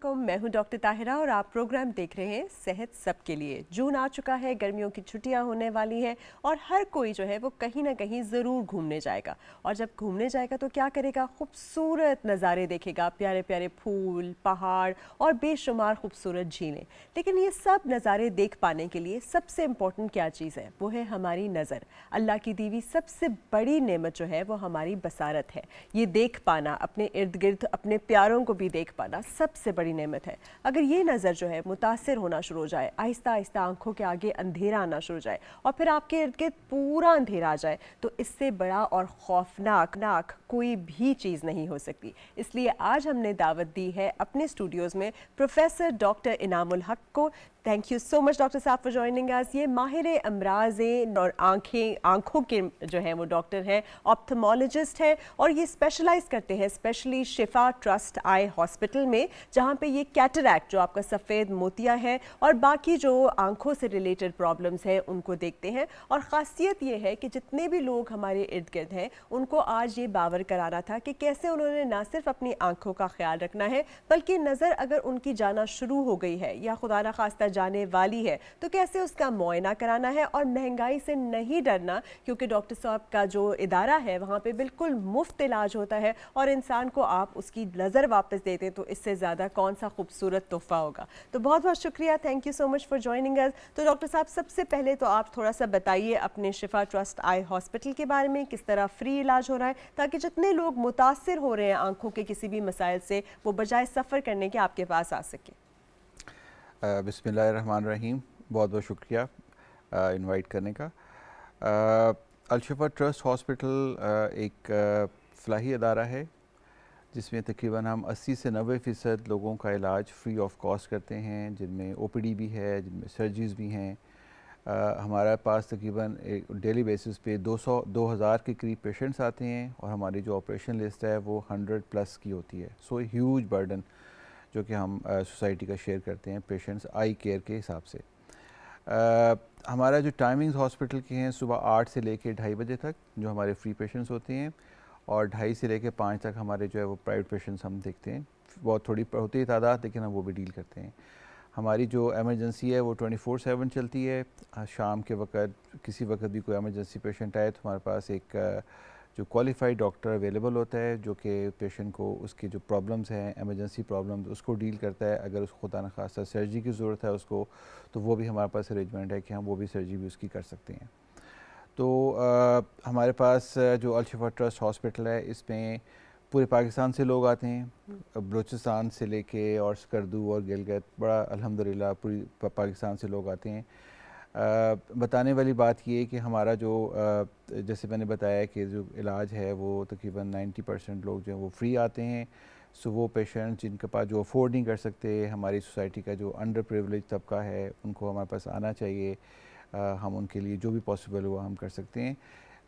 वालेकुम, मैं हूं डॉक्टर ताहिरा और आप प्रोग्राम देख रहे हैं सेहत सबके लिए। जून आ चुका है, गर्मियों की छुट्टियां होने वाली हैं और हर कोई जो है वो कहीं ना कहीं ज़रूर घूमने जाएगा। और जब घूमने जाएगा तो क्या करेगा? खूबसूरत नज़ारे देखेगा, प्यारे प्यारे फूल, पहाड़ और बेशुमार खूबसूरत झीलें। लेकिन ये सब नज़ारे देख पाने के लिए सबसे इम्पोर्टेंट क्या चीज़ है? वो है हमारी नज़र। अल्लाह की दी हुई सबसे बड़ी नेमत जो है वो हमारी बसारत है। ये देख पाना, अपने इर्द गिर्द अपने प्यारों को भी देख पाना सबसे बड़ी नेमत है। अगर ये नज़र जो है मुतासिर होना शुरू हो जाए, आहिस्ता आहिस्ता आंखों के आगे अंधेरा आना शुरू हो जाए और फिर आपके इर्द गिर्द पूरा अंधेरा आ जाए, तो इससे बड़ा और खौफनाक कोई भी चीज़ नहीं हो सकती। इसलिए आज हमने दावत दी है अपने स्टूडियोज़ में प्रोफेसर डॉक्टर इनामुल हक को। Thank you so much doctor साहब फॉर जॉइनिंग अस। ये माहिर अमराज़ और आँखों के जो हैं वो डॉक्टर हैं, ऑप्थेमोलॉजिस्ट हैं और ये स्पेशलाइज करते हैं स्पेशली शिफा ट्रस्ट आई हॉस्पिटल में, जहाँ पे ये कैटरैक्ट जो आपका सफ़ेद मोतिया है और बाकी जो आँखों से रिलेटेड प्रॉब्लम्स हैं उनको देखते हैं। और ख़ासियत ये है कि जितने भी लोग हमारे इर्द गिर्द हैं उनको आज ये बावर कराना था कि कैसे उन्होंने ना सिर्फ अपनी आँखों का ख्याल रखना है, बल्कि नज़र अगर उनकी जाना शुरू हो गई है या खुदा न खास्ता जाने वाली है तो कैसे उसका मुआयना कराना है। और महंगाई से नहीं डरना, क्योंकि डॉक्टर साहब का जो इदारा है वहाँ पे बिल्कुल मुफ्त इलाज होता है और इंसान को आप उसकी नज़र वापस देते तो इससे ज़्यादा कौन सा खूबसूरत तोहफा होगा। तो बहुत बहुत शुक्रिया, thank you so much for joining us. तो डॉक्टर साहब, सबसे पहले तो आप थोड़ा सा बताइए अपने शिफा ट्रस्ट आई हॉस्पिटल के बारे में, किस तरह फ्री इलाज हो रहा है ताकि जितने लोग मुतासिर हो रहे हैं आंखों के किसी भी मसाइल से वो बजाय सफ़र करने के आपके पास आ सके। बिस्मिल्लाहिर्रहमानिर्रहीम। बहुत बहुत शुक्रिया इनवाइट करने का। अल-शिफा ट्रस्ट हॉस्पिटल एक फ़लाही अदारा है जिसमें तकरीबन हम 80 से 90% लोगों का इलाज फ्री ऑफ कॉस्ट करते हैं, जिनमें ओपीडी भी है, जिनमें सर्जरीज़ भी हैं। हमारे पास तकरीबन एक डेली बेसिस पे 2000 के करीब पेशेंट्स आते हैं और हमारी जो ऑपरेशन लिस्ट है वो 100+ की होती है। सो ह्यूज बर्डन जो कि हम सोसाइटी का शेयर करते हैं पेशेंट्स आई केयर के हिसाब से। हमारा जो टाइमिंग्स हॉस्पिटल के हैं, सुबह 8 से लेके 2:30 बजे तक जो हमारे फ्री पेशेंट्स होते हैं, और 2:30 से लेके 5 तक हमारे जो है वो प्राइवेट पेशेंट्स हम देखते हैं। बहुत थोड़ी होती है तादाद, लेकिन हम वो भी डील करते हैं। हमारी जो एमरजेंसी है वो 24/7 चलती है। शाम के वक्त किसी वक्त भी कोई एमरजेंसी पेशेंट आए तो हमारे पास एक जो क्वालिफाइड डॉक्टर अवेलेबल होता है जो कि पेशेंट को उसकी जो प्रॉब्लम्स हैं, एमरजेंसी प्रॉब्लम्स, उसको डील करता है। अगर उसको खुदा न खास्ता सर्जरी की ज़रूरत है उसको, तो वो भी हमारे पास अरेंजमेंट है कि हम वो भी सर्जरी भी उसकी कर सकते हैं। तो हमारे पास जो अल-शिफा ट्रस्ट हॉस्पिटल है इसमें पूरे पाकिस्तान से लोग आते हैं, बलूचिस्तान से लेके और स्कर्दू और गिलगित, बड़ा अल्हम्दुलिल्लाह पूरी पाकिस्तान से लोग आते हैं। बताने वाली बात ये है कि हमारा जो जैसे मैंने बताया कि जो इलाज है वो तकरीबन 90% लोग जो हैं वो फ्री आते हैं। सो वो पेशेंट जिनके पास जो अफोर्ड नहीं कर सकते, हमारी सोसाइटी का जो अंडर प्रिविलेज तबका है, उनको हमारे पास आना चाहिए। हम उनके लिए जो भी पॉसिबल हुआ हम कर सकते हैं।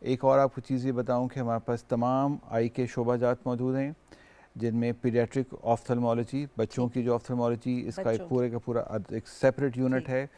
एक और आपको चीज़ ये बताऊँ कि हमारे पास तमाम आई के शोबाजात मौजूद हैं, जिनमें पीडियाट्रिक ऑफ्थल्मोलॉजी, बच्चों की जो ऑफ्थल्मोलॉजी, इसका एक पूरे का पूरा एक सेपरेट यूनिट है।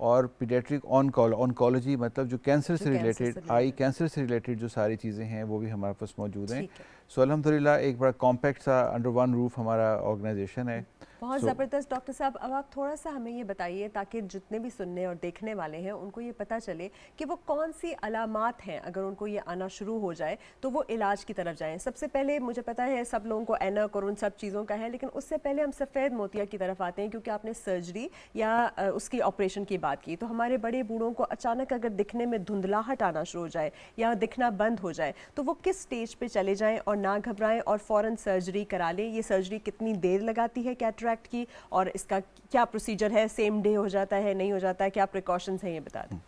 और पीडियाट्रिक ऑनकोलॉजी, मतलब जो कैंसर से रिलेटेड, आई कैंसर से रिलेटेड जो सारी चीज़ें हैं वो भी हमारे पास मौजूद हैं। सो अल्हम्दुलिल्लाह एक बड़ा कॉम्पैक्ट सा अंडर वन रूफ हमारा ऑर्गेनाइजेशन है। बहुत ज़बरदस्त। डॉक्टर साहब, अब आप थोड़ा सा हमें ये बताइए ताकि जितने भी सुनने और देखने वाले हैं उनको ये पता चले कि वो कौन सी अलामात हैं, अगर उनको ये आना शुरू हो जाए तो वो इलाज की तरफ जाएं। सबसे पहले मुझे पता है सब लोगों को एनक और उन सब चीज़ों का है, लेकिन उससे पहले हम सफ़ेद मोतिया की तरफ आते हैं, क्योंकि आपने सर्जरी या उसकी ऑपरेशन की बात की। तो हमारे बड़े बूढ़ों को अचानक अगर दिखने में धुंधलाहट आना शुरू हो जाए या दिखना बंद हो जाए तो वो किस स्टेज पर चले जाएँ और ना घबराएं और फ़ौरन सर्जरी करा लें? ये सर्जरी कितनी देर लगाती है कैटरैक्ट की, और इसका क्या प्रोसीजर है? सेम डे हो जाता है, नहीं हो जाता है? क्या प्रिकॉशंस हैं, ये बता दें।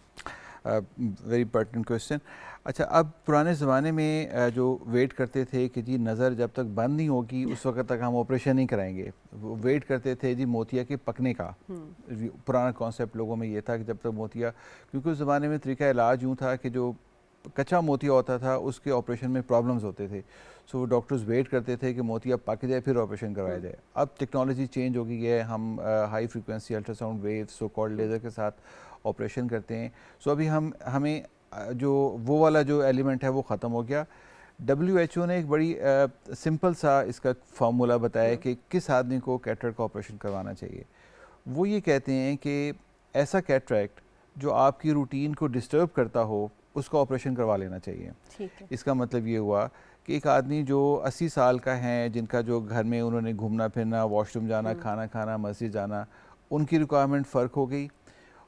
Very important question. अच्छा, अब पुराने ज़माने में जो वेट करते थे कि जी नज़र जब तक बंद नहीं होगी उस वक्त तक हम ऑपरेशन नहीं कराएंगे, वो वेट करते थे जी मोतिया के पकने का। पुराना कॉन्सेप्ट लोगों में ये था कि जब तक मोतिया, क्योंकि उस ज़माने में तरीका इलाज यूँ था कि जो कच्चा मोतिया होता था उसके ऑपरेशन में प्रॉब्लम्स होते थे। सो वो डॉक्टर्स वेट करते थे कि मोतिया पक जाए फिर ऑपरेशन करवाया जाए। अब टेक्नोलॉजी चेंज हो गई है, हम high frequency ultrasound wave, so called laser के साथ ऑपरेशन करते हैं। सो अभी हमें जो वो वाला जो एलिमेंट है वो ख़त्म हो गया। WHO ने एक बड़ी सिंपल सा इसका फार्मूला बताया कि किस आदमी को कैटरेक्ट का ऑपरेशन करवाना चाहिए। वो ये कहते हैं कि ऐसा कैटरेक्ट जो आपकी रूटीन को डिस्टर्ब करता हो उसका ऑपरेशन करवा लेना चाहिए। ठीक है। इसका मतलब ये हुआ कि एक आदमी जो 80 साल का है, जिनका जो घर में उन्होंने घूमना फिरना, वॉशरूम जाना, खाना खाना, मस्जिद जाना, उनकी रिक्वायरमेंट फ़र्क हो गई।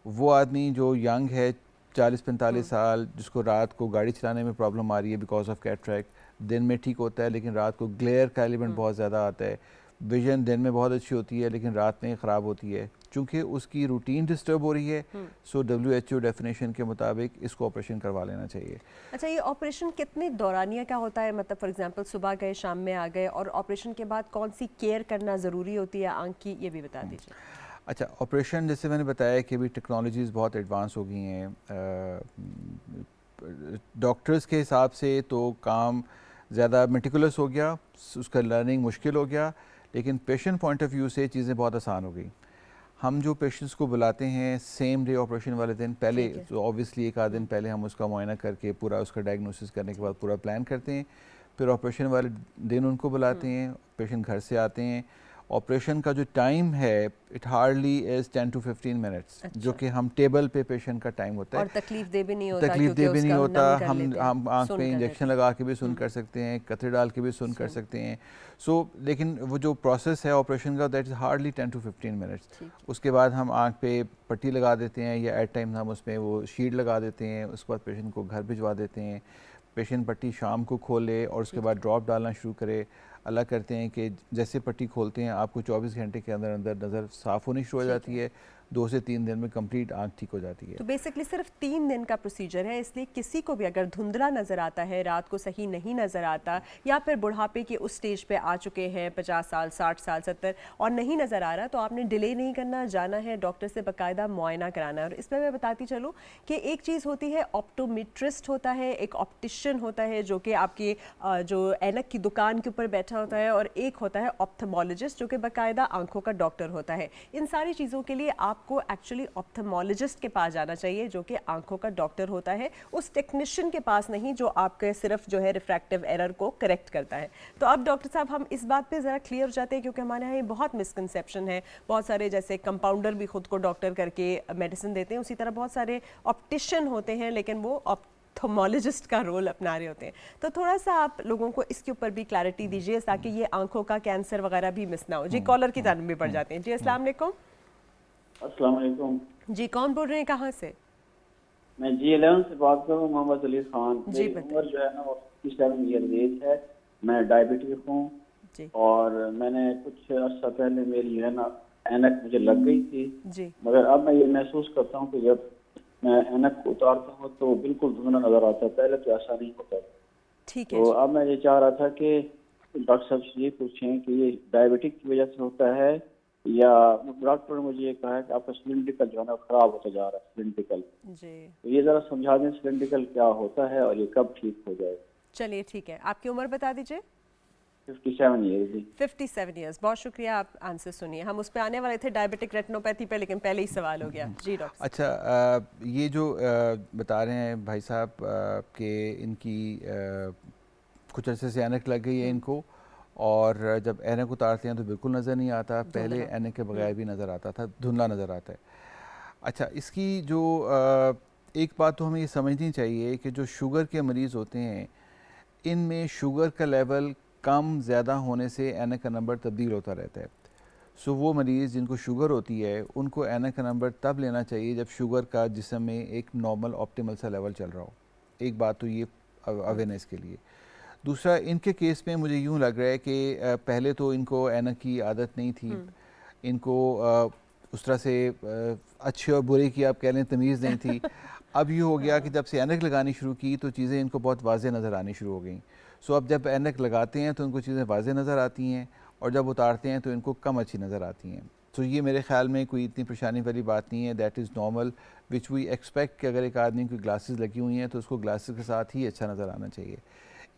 वो आदमी जो यंग है 40-45 साल, जिसको रात को गाड़ी चलाने में प्रॉब्लम आ रही है बिकॉज ऑफ कैटरेक्ट, दिन में ठीक होता है लेकिन रात को ग्लेयर का एलिमेंट बहुत ज़्यादा आता है। विजन दिन में बहुत अच्छी होती है लेकिन रात में ख़राब होती है, चूँकि उसकी रूटीन डिस्टर्ब हो रही है। सो WHO डेफिनेशन के मुताबिक इसको ऑपरेशन करवा लेना चाहिए। अच्छा, ये ऑपरेशन कितने दौरानिया का होता है? मतलब फॉर एग्जांपल सुबह गए शाम में आ गए, और ऑपरेशन के बाद कौन सी केयर करना ज़रूरी होती है आंख की, ये भी बता दीजिए। अच्छा, ऑपरेशन जैसे मैंने बताया कि अभी टेक्नोलॉजीज़ बहुत एडवांस हो गई हैं। डॉक्टर्स के हिसाब से तो काम ज़्यादा मेटिकुलस हो गया, उसका लर्निंग मुश्किल हो गया, लेकिन पेशेंट पॉइंट ऑफ व्यू से चीज़ें बहुत आसान हो गई। हम जो पेशेंट्स को बुलाते हैं सेम डे ऑपरेशन वाले दिन, पहले तो ऑब्वियसली एक आध दिन पहले हम उसका मुआयना करके पूरा उसका डायग्नोसिस करने के बाद पूरा प्लान करते हैं, फिर ऑपरेशन वाले दिन उनको बुलाते हैं, पेशेंट घर से आते हैं। ऑपरेशन का जो टाइम है it hardly is 10 to 15 minutes, जो कि हम टेबल पे पेशेंट का टाइम होता है। और तकलीफ दे भी नहीं होता, तकलीफ दे भी नहीं होता, हम आँख सुन पे कर इंजेक्शन लेते लगा के भी सुन कर सकते हैं, कतरे डाल के भी सुन कर सकते हैं। लेकिन वो जो प्रोसेस है ऑपरेशन का, that is hardly 10 to 15 minutes. उसके बाद हम आँख पे पट्टी लगा देते हैं या एट टाइम हम उसमें वो शीट लगा देते हैं, उसके बाद पेशेंट को घर भिजवा देते हैं। पेशेंट पट्टी शाम को खोले और उसके बाद ड्रॉप डालना शुरू करे। अल्लाह करते हैं कि जैसे पट्टी खोलते हैं आपको 24 घंटे के अंदर अंदर नज़र साफ़ होनी शुरू हो जाती है, 2 से 3 दिन में कंप्लीट आँख ठीक हो जाती है। तो बेसिकली सिर्फ 3 दिन का प्रोसीजर है, इसलिए किसी को भी अगर धुंधला नज़र आता है, रात को सही नहीं नज़र आता, या फिर बुढ़ापे के उस स्टेज पे आ चुके हैं 50 साल 60 साल 70 और नहीं नज़र आ रहा, तो आपने डिले नहीं करना, जाना है डॉक्टर से बाकायदा मुआयना कराना है। और इसमें मैं बताती चलूँ कि एक चीज़ होती है ऑप्टोमेट्रिस्ट होता है, एक ऑप्टिशियन होता है जो कि आपकी जो ऐनक की दुकान के ऊपर बैठा होता है, और एक होता है ऑप्थेमोलॉजिस्ट जो कि बाकायदा आंखों का डॉक्टर होता है। इन सारी चीज़ों के लिए आपको एक्चुअली ऑप्थेमोलॉजिस्ट के पास जाना चाहिए जो कि आंखों का डॉक्टर होता है, उस टेक्नीशियन के पास नहीं जो आपके सिर्फ जो है रिफ्रैक्टिव एरर को करेक्ट करता है। तो अब डॉक्टर साहब हम इस बात पे ज़रा क्लियर हो जाते हैं, क्योंकि हमारे यहाँ ये बहुत मिसकंसेप्शन है। बहुत सारे जैसे कंपाउंडर भी खुद को डॉक्टर करके मेडिसिन देते हैं, उसी तरह बहुत सारे ऑप्टिशियन होते हैं लेकिन वो ऑप्थेमोलॉजिस्ट का रोल अपना रहे होते हैं। तो थोड़ा सा आप लोगों को इसके ऊपर भी क्लैरिटी दीजिए ताकि ये आंखों का कैंसर वगैरह भी मिस ना हो। जी, कॉलर की जानब में पड़ जाते हैं। जी, अस्सलाम वालेकुम। अस्सलाम वालेकुम। जी, कौन बोल रहे हैं, कहाँ से? मैं G11 से बात कर रहा हूँ, मोहम्मद अली खान। जी, मेरी उम्र जो है ना वो 57 ईयर एज है। मैं डायबिटिक हूँ और मैंने कुछ अर्सा पहले मेरी जो है ना ऐनक मुझे लग गई थी जी, मगर अब मैं ये महसूस करता हूँ कि जब मैं ऐनक को उतारता हूँ तो बिल्कुल धुंधला नजर आता है, पहले तो ऐसा नहीं होता। ठीक है। तो अब मैं ये चाह रहा था कि डॉक्टर साहब से ये पूछें कि ये डायबिटिक की वजह से होता है या डॉक्टर ने मुझे ये कहा है कि आपका सिलिंड्रिकल जो है ना खराब होता जा रहा है, सिलिंड्रिकल। जी, तो ये जरा समझा दें सिलिंड्रिकल क्या होता है और ये कब ठीक हो जाए। चलिए ठीक है, आपकी उम्र बता दीजिए। 57 ईयर जी। 57 ईयर्स, बहुत शुक्रिया। आप आंसर सुनिए, हम उस पे आने वाले थे डायबिटिक रेटिनोपैथी पे, लेकिन पहले ही सवाल हो गया। जी डॉक्टर। अच्छा, ये जो बता रहे हैं भाई साहब कि इनकी कुछ अरसे से ऐनक लग गई है इनको, और जब ऐनक उतारते हैं तो बिल्कुल नज़र नहीं आता, पहले ऐनक के बगैर भी नज़र आता था, धुंधला नज़र आता है। अच्छा, इसकी जो एक बात तो हमें ये समझनी चाहिए कि जो शुगर के मरीज़ होते हैं इनमें शुगर का लेवल कम ज़्यादा होने से ऐनक का नंबर तब्दील होता रहता है। सो वो मरीज़ जिनको शुगर होती है उनको ऐनक का नंबर तब लेना चाहिए जब शुगर का जिस्म में एक नॉर्मल ऑप्टिमल सा लेवल चल रहा हो। एक बात तो ये अवेयरनेस के लिए। दूसरा, इनके केस में मुझे यूँ लग रहा है कि पहले तो इनको ऐनक की आदत नहीं थी, इनको उस तरह से अच्छे और बुरे की आप कह लें तमीज़ नहीं थी। अब ये हो गया कि जब से ऐनक लगानी शुरू की तो चीज़ें इनको बहुत वाज़ेह नज़र आनी शुरू हो गई। सो अब जब ऐनक लगाते हैं तो इनको चीज़ें वाज़ेह नज़र आती हैं और जब उतारते हैं तो इनको कम अच्छी नज़र आती हैं। तो ये मेरे ख़्याल में कोई इतनी परेशानी वाली बात नहीं है, that is normal which we expect कि अगर एक आदमी की ग्लासेस लगी हुई हैं तो उसको ग्लासेस के साथ ही अच्छा नज़र आना चाहिए।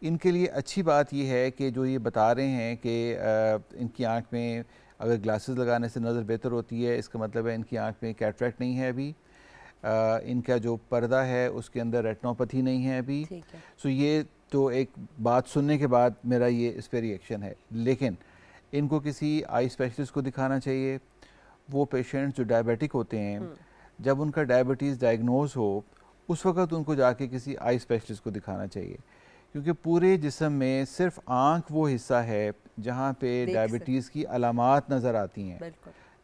इनके लिए अच्छी बात यह है कि जो ये बता रहे हैं कि इनकी आँख में अगर ग्लासेस लगाने से नज़र बेहतर होती है, इसका मतलब है इनकी आँख में कैटरेक्ट नहीं है अभी, इनका जो पर्दा है उसके अंदर रेटिनोपैथी नहीं है अभी। सो ये तो एक बात सुनने के बाद मेरा ये इस पर रिएक्शन है, लेकिन इनको किसी आई स्पेशलिस्ट को दिखाना चाहिए। वो पेशेंट्स जो डायबिटिक होते हैं, जब उनका डायबिटीज़ डायग्नोज हो उस वक्त उनको जाके किसी आई स्पेशलिस्ट को दिखाना चाहिए, क्योंकि पूरे जिस्म में सिर्फ आँख वो हिस्सा है जहाँ पे डायबिटीज़ की अलामात नज़र आती हैं,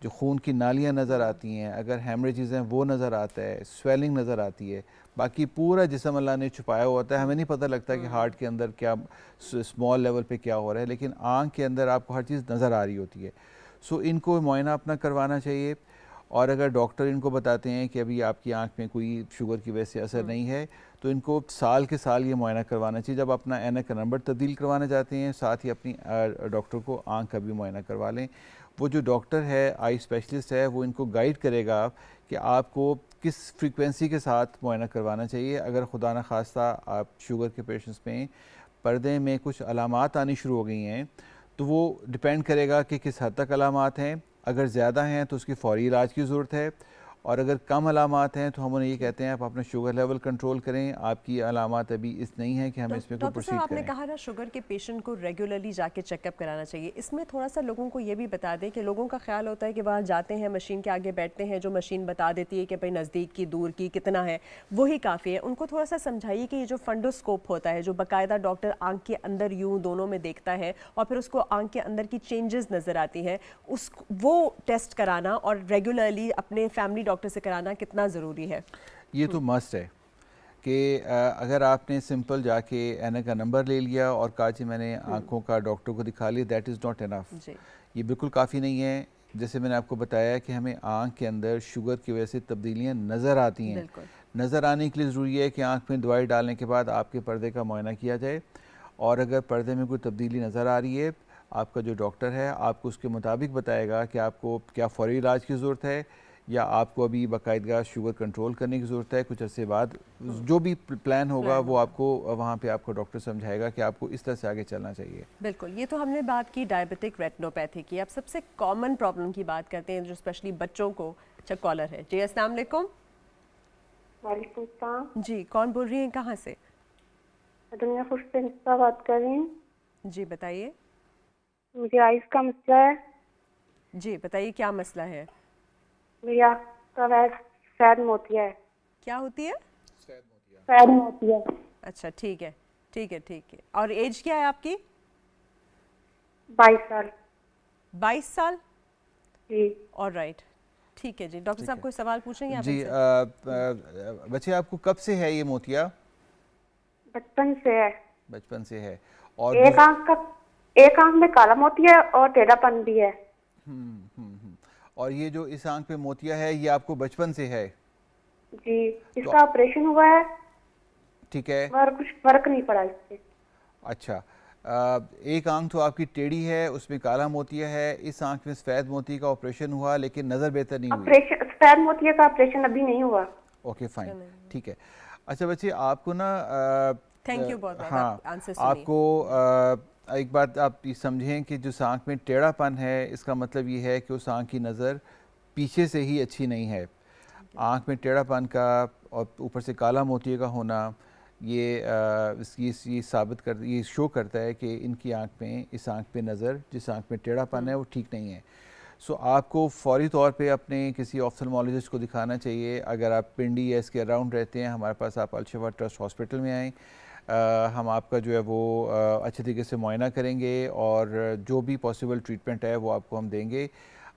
जो खून की नालियाँ नज़र आती हैं, अगर हेमरेजेस हैं वो नज़र आता है, स्वेलिंग नज़र आती है। बाकी पूरा जिस्म अल्लाह ने छुपाया होता है, हमें नहीं पता लगता कि हार्ट के अंदर क्या स्मॉल लेवल पे क्या हो रहा है, लेकिन आँख के अंदर आपको हर चीज़ नज़र आ रही होती है। सो इनको मुआयना अपना करवाना चाहिए, और अगर डॉक्टर इनको बताते हैं कि अभी आपकी आंख में कोई शुगर की वजह से असर नहीं है, तो इनको साल के साल ये मुआयना करवाना चाहिए। जब अपना ऐनक का नंबर तब्दील करवाने जाते हैं, साथ ही अपनी डॉक्टर को आंख का भी मुआयना करवा लें। वो जो डॉक्टर है, आई स्पेशलिस्ट है, वो इनको गाइड करेगा कि आपको किस फ्रीक्वेंसी के साथ मुआयना करवाना चाहिए। अगर खुदा न खास्ता आप शुगर के पेशेंट्स में पर्दे में कुछ अलामात आनी शुरू हो गई हैं, तो वो डिपेंड करेगा कि किस हद तक अलामात हैं। अगर ज़्यादा हैं तो उसकी फ़ौरी इलाज की ज़रूरत है, और अगर कम अलामात हैं तो हम उन्हें ये कहते हैं आप अपना शुगर लेवल कंट्रोल करें। आपकी अलामात अभी इस नहीं है कि हमें इसमें कोई प्रोसीड करें। आपने कहा ना शुगर के पेशेंट को रेगुलरली जाके चेकअप कराना चाहिए, इसमें थोड़ा सा लोगों को ये भी बता दें कि लोगों का ख्याल होता है कि वहाँ जाते हैं, मशीन के आगे बैठते हैं, जो मशीन बता देती है कि भाई नज़दीक की दूर की कितना है वही काफ़ी है। उनको थोड़ा सा समझाइए कि ये जो फंडोस्कोप होता है, जो बाकायदा डॉक्टर आँख के अंदर यूँ दोनों में देखता है और फिर उसको आँख के अंदर की चेंजेस नज़र आती हैं, उस वो टेस्ट कराना और रेगुलरली अपने फैमिली डॉक्टर से कराना कितना ज़रूरी है। ये तो मस्ट है कि अगर आपने सिंपल जाके ऐनक का नंबर ले लिया और कहा कि मैंने आंखों का डॉक्टर को दिखा लिया, दैट इज़ नॉट इनफ। ये बिल्कुल काफ़ी नहीं है। जैसे मैंने आपको बताया कि हमें आंख के अंदर शुगर की वजह से तब्दीलियां नज़र आती हैं। नज़र आने के लिए ज़रूरी है कि आंख में दवाई डालने के बाद आपके पर्दे का मुआयना किया जाए, और अगर पर्दे में कोई तब्दीली नज़र आ रही है, आपका जो डॉक्टर है आपको उसके मुताबिक बताएगा कि आपको क्या फ़ौरी इलाज की ज़रूरत है, या आपको अभी बाकायदा शुगर कंट्रोल करने की ज़रूरत है। कुछ अर्से बाद जो भी प्लान होगा वो आपको वहाँ पे आपको डॉक्टर समझाएगा कि आपको इस तरह से आगे चलना चाहिए। बिल्कुल, ये तो हमने बात की डायबिटिक रेटिनोपैथी की। अब सबसे कॉमन प्रॉब्लम की बात करते हैं जो स्पेशली बच्चों को। अच्छा, कॉलर है जी। अस्सलाम वालेकुम। वालेकुम सलाम जी, कौन बोल रही हैं, कहाँ से? दुनिया फूड से बात कर रही हूँ। जी बताइए। मुझे आइस का मसला है। जी बताइए, क्या मसला है? मेरी आँख का सैद मोतिया है। क्या होती है? सैद मोतिया। अच्छा, ठीक है ठीक है ठीक है। और एज क्या है आपकी? 22 साल। 22 साल जी। ऑलराइट, ठीक है जी। डॉक्टर साहब कोई सवाल पूछेंगे आप? जी बच्चे आपको कब से है ये मोतिया? बचपन से है। बचपन से है। और एक आंख में काला मोतिया है और टेढ़ापन भी है। और ये जो इस आंख पे मोतिया है ये आपको बचपन से है? जी, इसका ऑपरेशन हुआ है। ठीक है, और कुछ फर्क नहीं पड़ा इससे। अच्छा, एक आंख तो आपकी टेढ़ी है, उसमें काला मोतिया है। इस आंख में सफेद मोती का ऑपरेशन हुआ लेकिन नज़र बेहतर नहीं हुई। सफेद मोतिया का ऑपरेशन अभी नहीं हुआ। ओके फाइन, ठीक है। अच्छा बच्चे, आपको ना थैंक यू बहुत। हाँ, आपको एक बात आप ये समझें कि जो आंख में टेढ़ापन है इसका मतलब ये है कि उस आंख की नज़र पीछे से ही अच्छी नहीं है। आंख में टेढ़ापन का और ऊपर से काला मोतिया का होना ये साबित कर, ये शो करता है कि इनकी आंख में, इस आंख पे नज़र, जिस आंख में टेढ़ापन है वो ठीक नहीं है। सो आपको फ़ौरी तौर पे अपने किसी ऑफ्थल्मोलॉजिस्ट को दिखाना चाहिए। अगर आप पिंडी या इसके अराउंड रहते हैं, हमारे पास आप अल-शिफा ट्रस्ट हॉस्पिटल में आएँ। हम आपका जो है वो अच्छे तरीके से मुआयना करेंगे और जो भी पॉसिबल ट्रीटमेंट है वो आपको हम देंगे।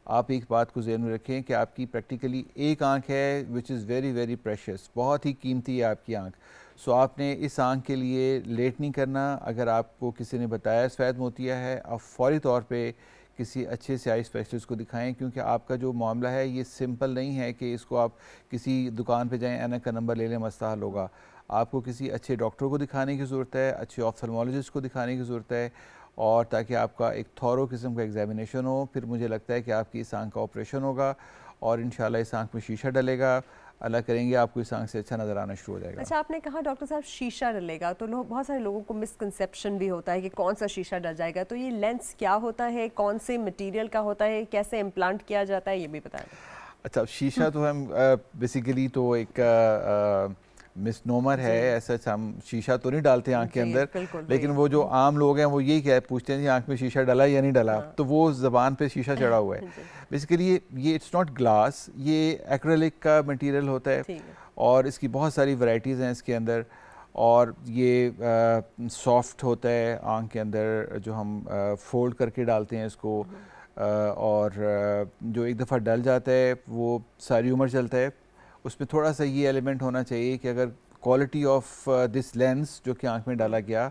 आप एक बात को ज़हन में रखें कि आपकी प्रैक्टिकली एक आंख है which is very very precious, बहुत ही कीमती है आपकी आंख। सो आपने इस आंख के लिए लेट नहीं करना। अगर आपको किसी ने बताया सफ़ेद मोतिया है, आप फ़ौरी तौर पे किसी अच्छे से आई स्पेशलिस्ट को दिखाएं, क्योंकि आपका जो मामला है ये सिंपल नहीं है कि इसको आप किसी दुकान पे जाएं, ऐनक का नंबर ले लें, मसला हल होगा। आपको किसी अच्छे डॉक्टर को दिखाने की ज़रूरत है, अच्छे ऑफ्थल्मोलॉजिस्ट को दिखाने की ज़रूरत है, और ताकि आपका एक थॉरो किस्म का एग्जामिनेशन हो। फिर मुझे लगता है कि आपकी इस आंख का ऑपरेशन होगा और इंशाल्लाह इस आंख में शीशा डलेगा। अल्लाह करेंगे आपको इस आंख से अच्छा नज़र आना शुरू हो जाएगा। अच्छा, आपने कहा डॉक्टर साहब शीशा डलेगा, तो बहुत सारे लोगों को मिसकंसेप्शन भी होता है कि कौन सा शीशा डल जाएगा। तो ये लेंस क्या होता है, कौन से मटेरियल का होता है, कैसे इम्प्लांट किया जाता है, ये भी बताएं। अच्छा, शीशा तो हम बेसिकली तो एक मिसनोमर है, ऐसा हम शीशा तो नहीं डालते आँख के जी, अंदर, बिल्कुल, लेकिन वही। वो जो आम लोग हैं वो यही क्या पूछते हैं जी आँख में शीशा डला या नहीं डला, तो वो ज़बान पे शीशा चढ़ा हुआ है। जी, बेसिकली ये इट्स नॉट ग्लास, ये एक्रेलिक का मटेरियल होता है ठीक है। और इसकी बहुत सारी वैरायटीज़ हैं इसके अंदर, और ये सॉफ्ट होता है आँख के अंदर, जो हम फोल्ड करके डालते हैं इसको, और जो एक दफ़ा डल जाता है वो सारी उम्र चलता है। उसमें थोड़ा सा ये एलिमेंट होना चाहिए कि अगर क्वालिटी ऑफ दिस लेंस जो कि आँख में डाला गया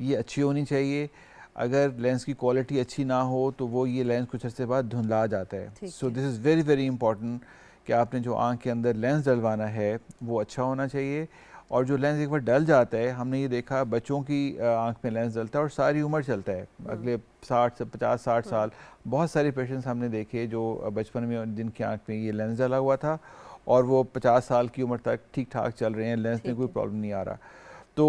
ये अच्छी होनी चाहिए। अगर लेंस की क्वालिटी अच्छी ना हो तो वो ये लेंस कुछ अर्से बाद धुंधला जाता है। ठीक सो है। This is very very important कि आपने जो आँख के अंदर लेंस डलवाना है वो अच्छा होना चाहिए। और जो लेंस एक बार डल जाता है, हमने ये देखा बच्चों की आँख में लेंस डलता है और सारी उम्र चलता है, अगले 60 से 50-60 साल। बहुत सारे पेशेंट्स हमने देखे जो बचपन में जिनकी आँख में ये लेंस डला हुआ था और वो 50 साल की उम्र तक ठीक ठाक चल रहे हैं, लेंस में कोई प्रॉब्लम नहीं आ रहा। तो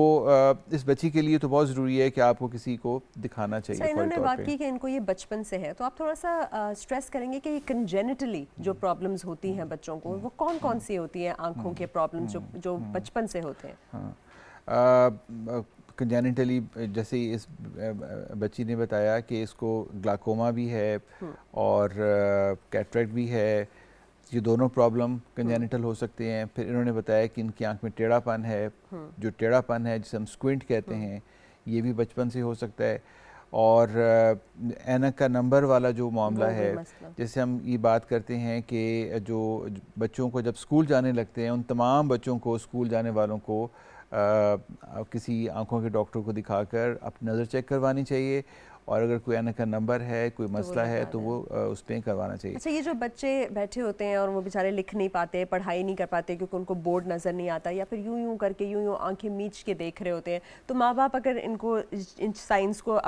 इस बच्ची के लिए तो बहुत ज़रूरी है कि आपको किसी को दिखाना चाहिए। सर, इन्होंने फौरी तौर बात पे। की कि इनको ये बचपन से है, तो आप थोड़ा सा स्ट्रेस करेंगे कि ये कंजेनिटली जो प्रॉब्लम्स होती हैं बच्चों को, वो कौन कौन सी होती हैं आंखों के प्रॉब्लम्स जो जो बचपन से होते हैं? हाँ, कंजेनिटली जैसे ही इस बच्ची ने बताया कि इसको ग्लाकोमा भी है और कैटरेक्ट भी है, ये दोनों प्रॉब्लम कंजेनिटल हो सकते हैं। फिर इन्होंने बताया कि इनकी आंख में टेढ़ापन है, जो टेढ़ापन है जिसे हम स्क्विंट कहते हैं, ये भी बचपन से हो सकता है। और ऐनक का नंबर वाला जो मामला वो भी है, मसला। जैसे हम ये बात करते हैं कि जो बच्चों को जब स्कूल जाने लगते हैं, उन तमाम बच्चों को, स्कूल जाने वालों को किसी आंखों के डॉक्टर को दिखाकर अपनी नज़र चेक करवानी चाहिए, और अगर कोई ऐनक का नंबर है, कोई मसला है, तो वो उस पर करवाना चाहिए। अच्छा, ये जो बच्चे बैठे होते हैं और वो बेचारे लिख नहीं पाते, पढ़ाई नहीं कर पाते क्योंकि उनको बोर्ड नज़र नहीं आता, या फिर यूं यूं करके यूं आंखें मीच के देख रहे होते हैं, तो माँ बाप अगर इनको इन साइंस को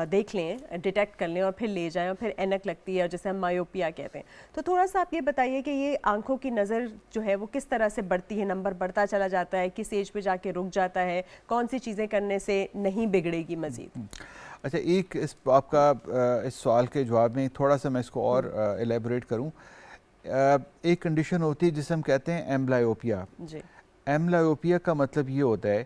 देख लें, डिटेक्ट कर लें और फिर ले जाएं और फिर ऐनक लगती है और जैसे हम मायोपिया कहते हैं, तो थोड़ा सा आप ये बताइए कि ये आंखों की नज़र जो है वो किस तरह से बढ़ती है, नंबर बढ़ता चला जाता है, किस एज पे जाके रुक जाता है, कौन सी चीज़ें करने से नहीं बिगड़ेगी मज़ीद? अच्छा, एक इस आपका इस सवाल के जवाब में थोड़ा सा मैं इसको और एलेबोरेट करूं। एक कंडीशन होती है जिसे हम कहते हैं एम्ब्लायोपिया। जी। एम्ब्लायोपिया का मतलब ये होता है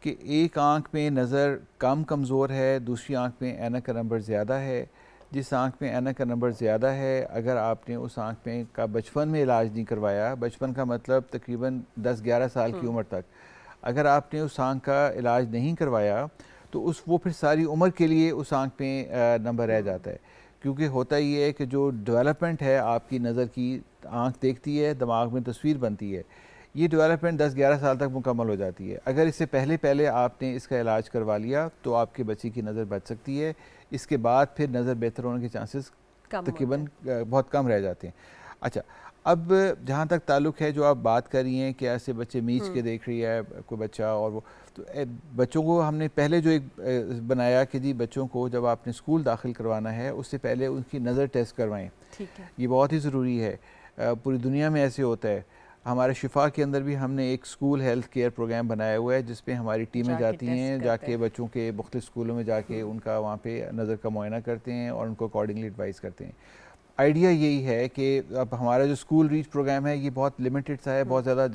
कि एक आंख में नज़र कम कमज़ोर है, दूसरी आंख में ऐनक का नंबर ज़्यादा है। जिस आंख में ऐनक का नंबर ज़्यादा है, अगर आपने उस आंख में का बचपन में इलाज नहीं करवाया, बचपन का मतलब तकरीबन 10-11 साल की उम्र तक, अगर आपने उस आंख का इलाज नहीं करवाया तो वो फिर सारी उम्र के लिए उस आंख में नंबर रह जाता है। क्योंकि होता ये है कि जो डेवलपमेंट है आपकी नज़र की, आंख देखती है, दिमाग में तस्वीर बनती है, ये डेवलपमेंट 10-11 साल तक मुकम्मल हो जाती है। अगर इससे पहले पहले आपने इसका इलाज करवा लिया तो आपके बच्चे की नज़र बच सकती है। इसके बाद फिर नज़र बेहतर होने के चांसेस तकरीबन बहुत कम रह जाते हैं। अच्छा, अब जहाँ तक ताल्लुक़ है जो आप बात कर रही हैं कि ऐसे बच्चे मीच के देख रही है कोई बच्चा, और वो तो बच्चों को हमने पहले जो एक बनाया कि जी बच्चों को जब आपने स्कूल दाखिल करवाना है उससे पहले उनकी नज़र टेस्ट करवाएं। ठीक है। ये बहुत ही ज़रूरी है। पूरी दुनिया में ऐसे होता है। हमारे शिफा के अंदर भी हमने एक स्कूल हेल्थ केयर प्रोग्राम बनाया हुआ है जिसमें हमारी टीमें जाती हैं, जाके बच्चों के मुख्तलिफ स्कूलों में जाके उनका वहाँ पे नज़र का मुआयना करते हैं और उनको अकॉर्डिंगली एडवाइस करते हैं। आइडिया यही है कि अब हमारा जो स्कूल रीच प्रोग्राम है ये बहुत लिमिटेड सा है, बहुत ज़्यादा,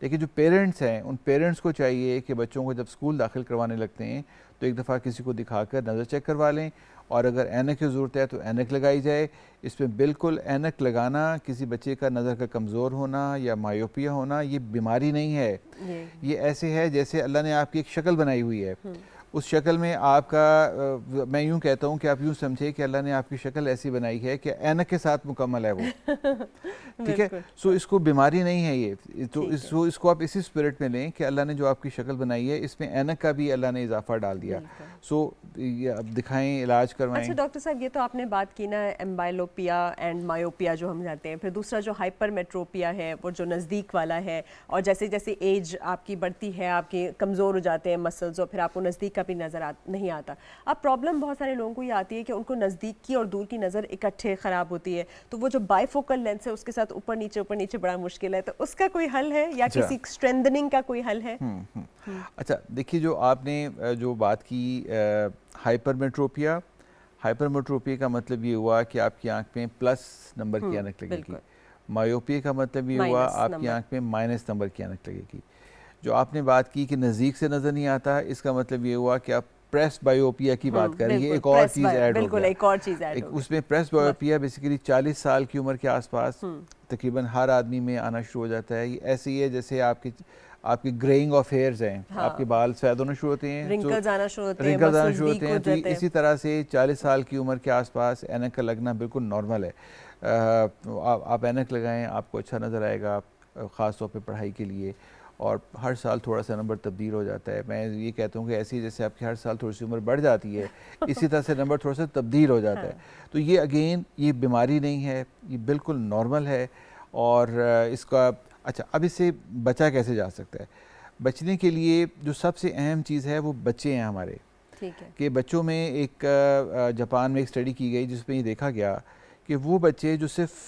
लेकिन जो पेरेंट्स हैं उन पेरेंट्स को चाहिए कि बच्चों को जब स्कूल दाखिल करवाने लगते हैं तो एक दफ़ा किसी को दिखाकर नज़र चेक करवा लें, और अगर ऐनक की ज़रूरत है तो ऐनक लगाई जाए। इसमें बिल्कुल ऐनक लगाना किसी बच्चे का नज़र का कमज़ोर होना या मायोपिया होना ये बीमारी नहीं है। ये ऐसे है जैसे अल्लाह ने आपकी एक शक्ल बनाई हुई है, उस शक्ल में आपका मैं यूं कहता हूं कि आप यूं समझे कि अल्लाह ने आपकी शक्ल ऐसी बनाई है कि ऐनक के साथ मुकम्मल है वो। ठीक है, सो इसको बीमारी नहीं है ये, तो इसको आप इसी स्पिरिट में लें कि अल्लाह ने जो आपकी शक्ल बनाई है इसमें ऐनक का भी अल्लाह ने इजाफा डाल दिया। सो अब दिखाएं, इलाज करवाएं। अच्छा डॉक्टर साहब, ये तो आपने बात की ना एम्बाइलोपिया एंड मायोपिया जो हम जाते हैं, फिर दूसरा जो हाइपरमेट्रोपिया है वो जो नज़दीक वाला है, और जैसे जैसे एज आपकी बढ़ती है आपके कमज़ोर हो जाते हैं मसल्स और फिर आपको नज़दीक का भी नज़र नहीं आता। अब प्रॉब्लम बहुत सारे लोगों को ये आती है कि उनको नज़दीक की और दूर की नज़र इकट्ठे ख़राब होती है, तो वो जो बाइफोकल लेंस है उसके साथ ऊपर नीचे बड़ा मुश्किल है, तो उसका कोई हल है या किसी स्ट्रेंथनिंग का कोई हल है? अच्छा, देखिए जो आपने जो बात की हाइपरमेट्रोपिया, हाइपरमेट्रोपिया का मतलब ये हुआ कि आपकी आंख में प्लस नंबर की ऐनक लगेगी। मायोपिया का मतलब ये हुआ आपकी आंख में माइनस नंबर की ऐनक लगेगी। जो आपने बात की कि नज़दीक से नज़र नहीं आता, इसका मतलब ये हुआ कि आप प्रेस बायोपिया की बात कर रही है, एक और चीज़ ऐड हो बिल्कुल गया। एक और चीज़ ऐड एक हो गई। उसमें प्रेस बायोपिया बेसिकली 40 साल की उम्र के आसपास तकरीबन हर आदमी में आना शुरू हो जाता है। ये ऐसे ही है जैसे आपकी ग्रेइंग ऑफ हेयर्स हैं, आपके बाल सफ़ेद होना शुरू होते हैं, रिंकल्स आना शुरू होते हैं, रिंकल्स आना मसल्स शुरू वीक होते हो हैं। तो जाते हैं। इसी तरह से 40 साल की उम्र के आसपास ऐनक का लगना बिल्कुल नॉर्मल है। आप ऐनक लगाएं, आपको अच्छा नज़र आएगा, ख़ास तौर पे पढ़ाई के लिए। और हर साल थोड़ा सा नंबर तब्दील हो जाता है। मैं ये कहता हूँ कि ऐसे ही जैसे आपकी हर साल थोड़ी सी उम्र बढ़ जाती है, इसी तरह से नंबर थोड़ा सा तब्दील हो जाता है। तो ये अगेन ये बीमारी नहीं है, ये बिल्कुल नॉर्मल है। और इसका अच्छा, अब इससे बचा कैसे जा सकता है? बचने के लिए जो सबसे अहम चीज़ है वो बच्चे हैं हमारे। ठीक है। कि बच्चों में एक जापान में एक स्टडी की गई जिसमें ये देखा गया कि वो बच्चे जो सिर्फ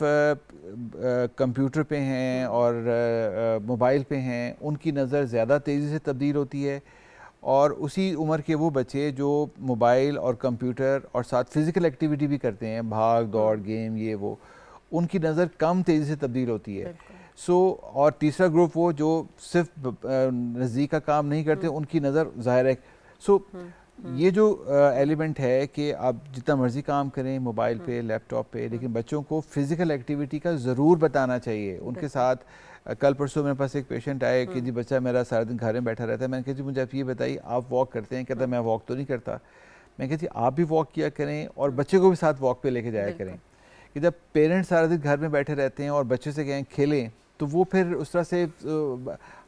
कंप्यूटर पे हैं और मोबाइल पे हैं, उनकी नज़र ज़्यादा तेज़ी से तब्दील होती है। और उसी उम्र के वो बच्चे जो मोबाइल और कंप्यूटर और साथ फ़िज़िकल एक्टिविटी भी करते हैं, भाग दौड़ गेम ये वो, उनकी नज़र कम तेज़ी से तब्दील होती है। और तीसरा ग्रुप वो जो सिर्फ नज़दीक का काम नहीं करते, उनकी नज़र ज़ाहिर है। ये जो एलिमेंट है कि आप जितना मर्जी काम करें मोबाइल पे, लैपटॉप पे, लेकिन बच्चों को फिज़िकल एक्टिविटी का ज़रूर बताना चाहिए। उनके साथ कल परसों मेरे पास एक पेशेंट आए कि जी बच्चा मेरा सारा दिन घर में बैठा रहता है। मैंने कहा जी मुझे आप ये बताइए, आप वॉक करते हैं? कहता मैं वॉक तो नहीं करता। मैं कहा जी आप भी वॉक किया करें और बच्चे को भी साथ वॉक पे लेके जाया करें। कि जब पेरेंट्स सारा दिन घर में बैठे रहते हैं और बच्चे से कहें खेलें, तो वो फिर उस तरह से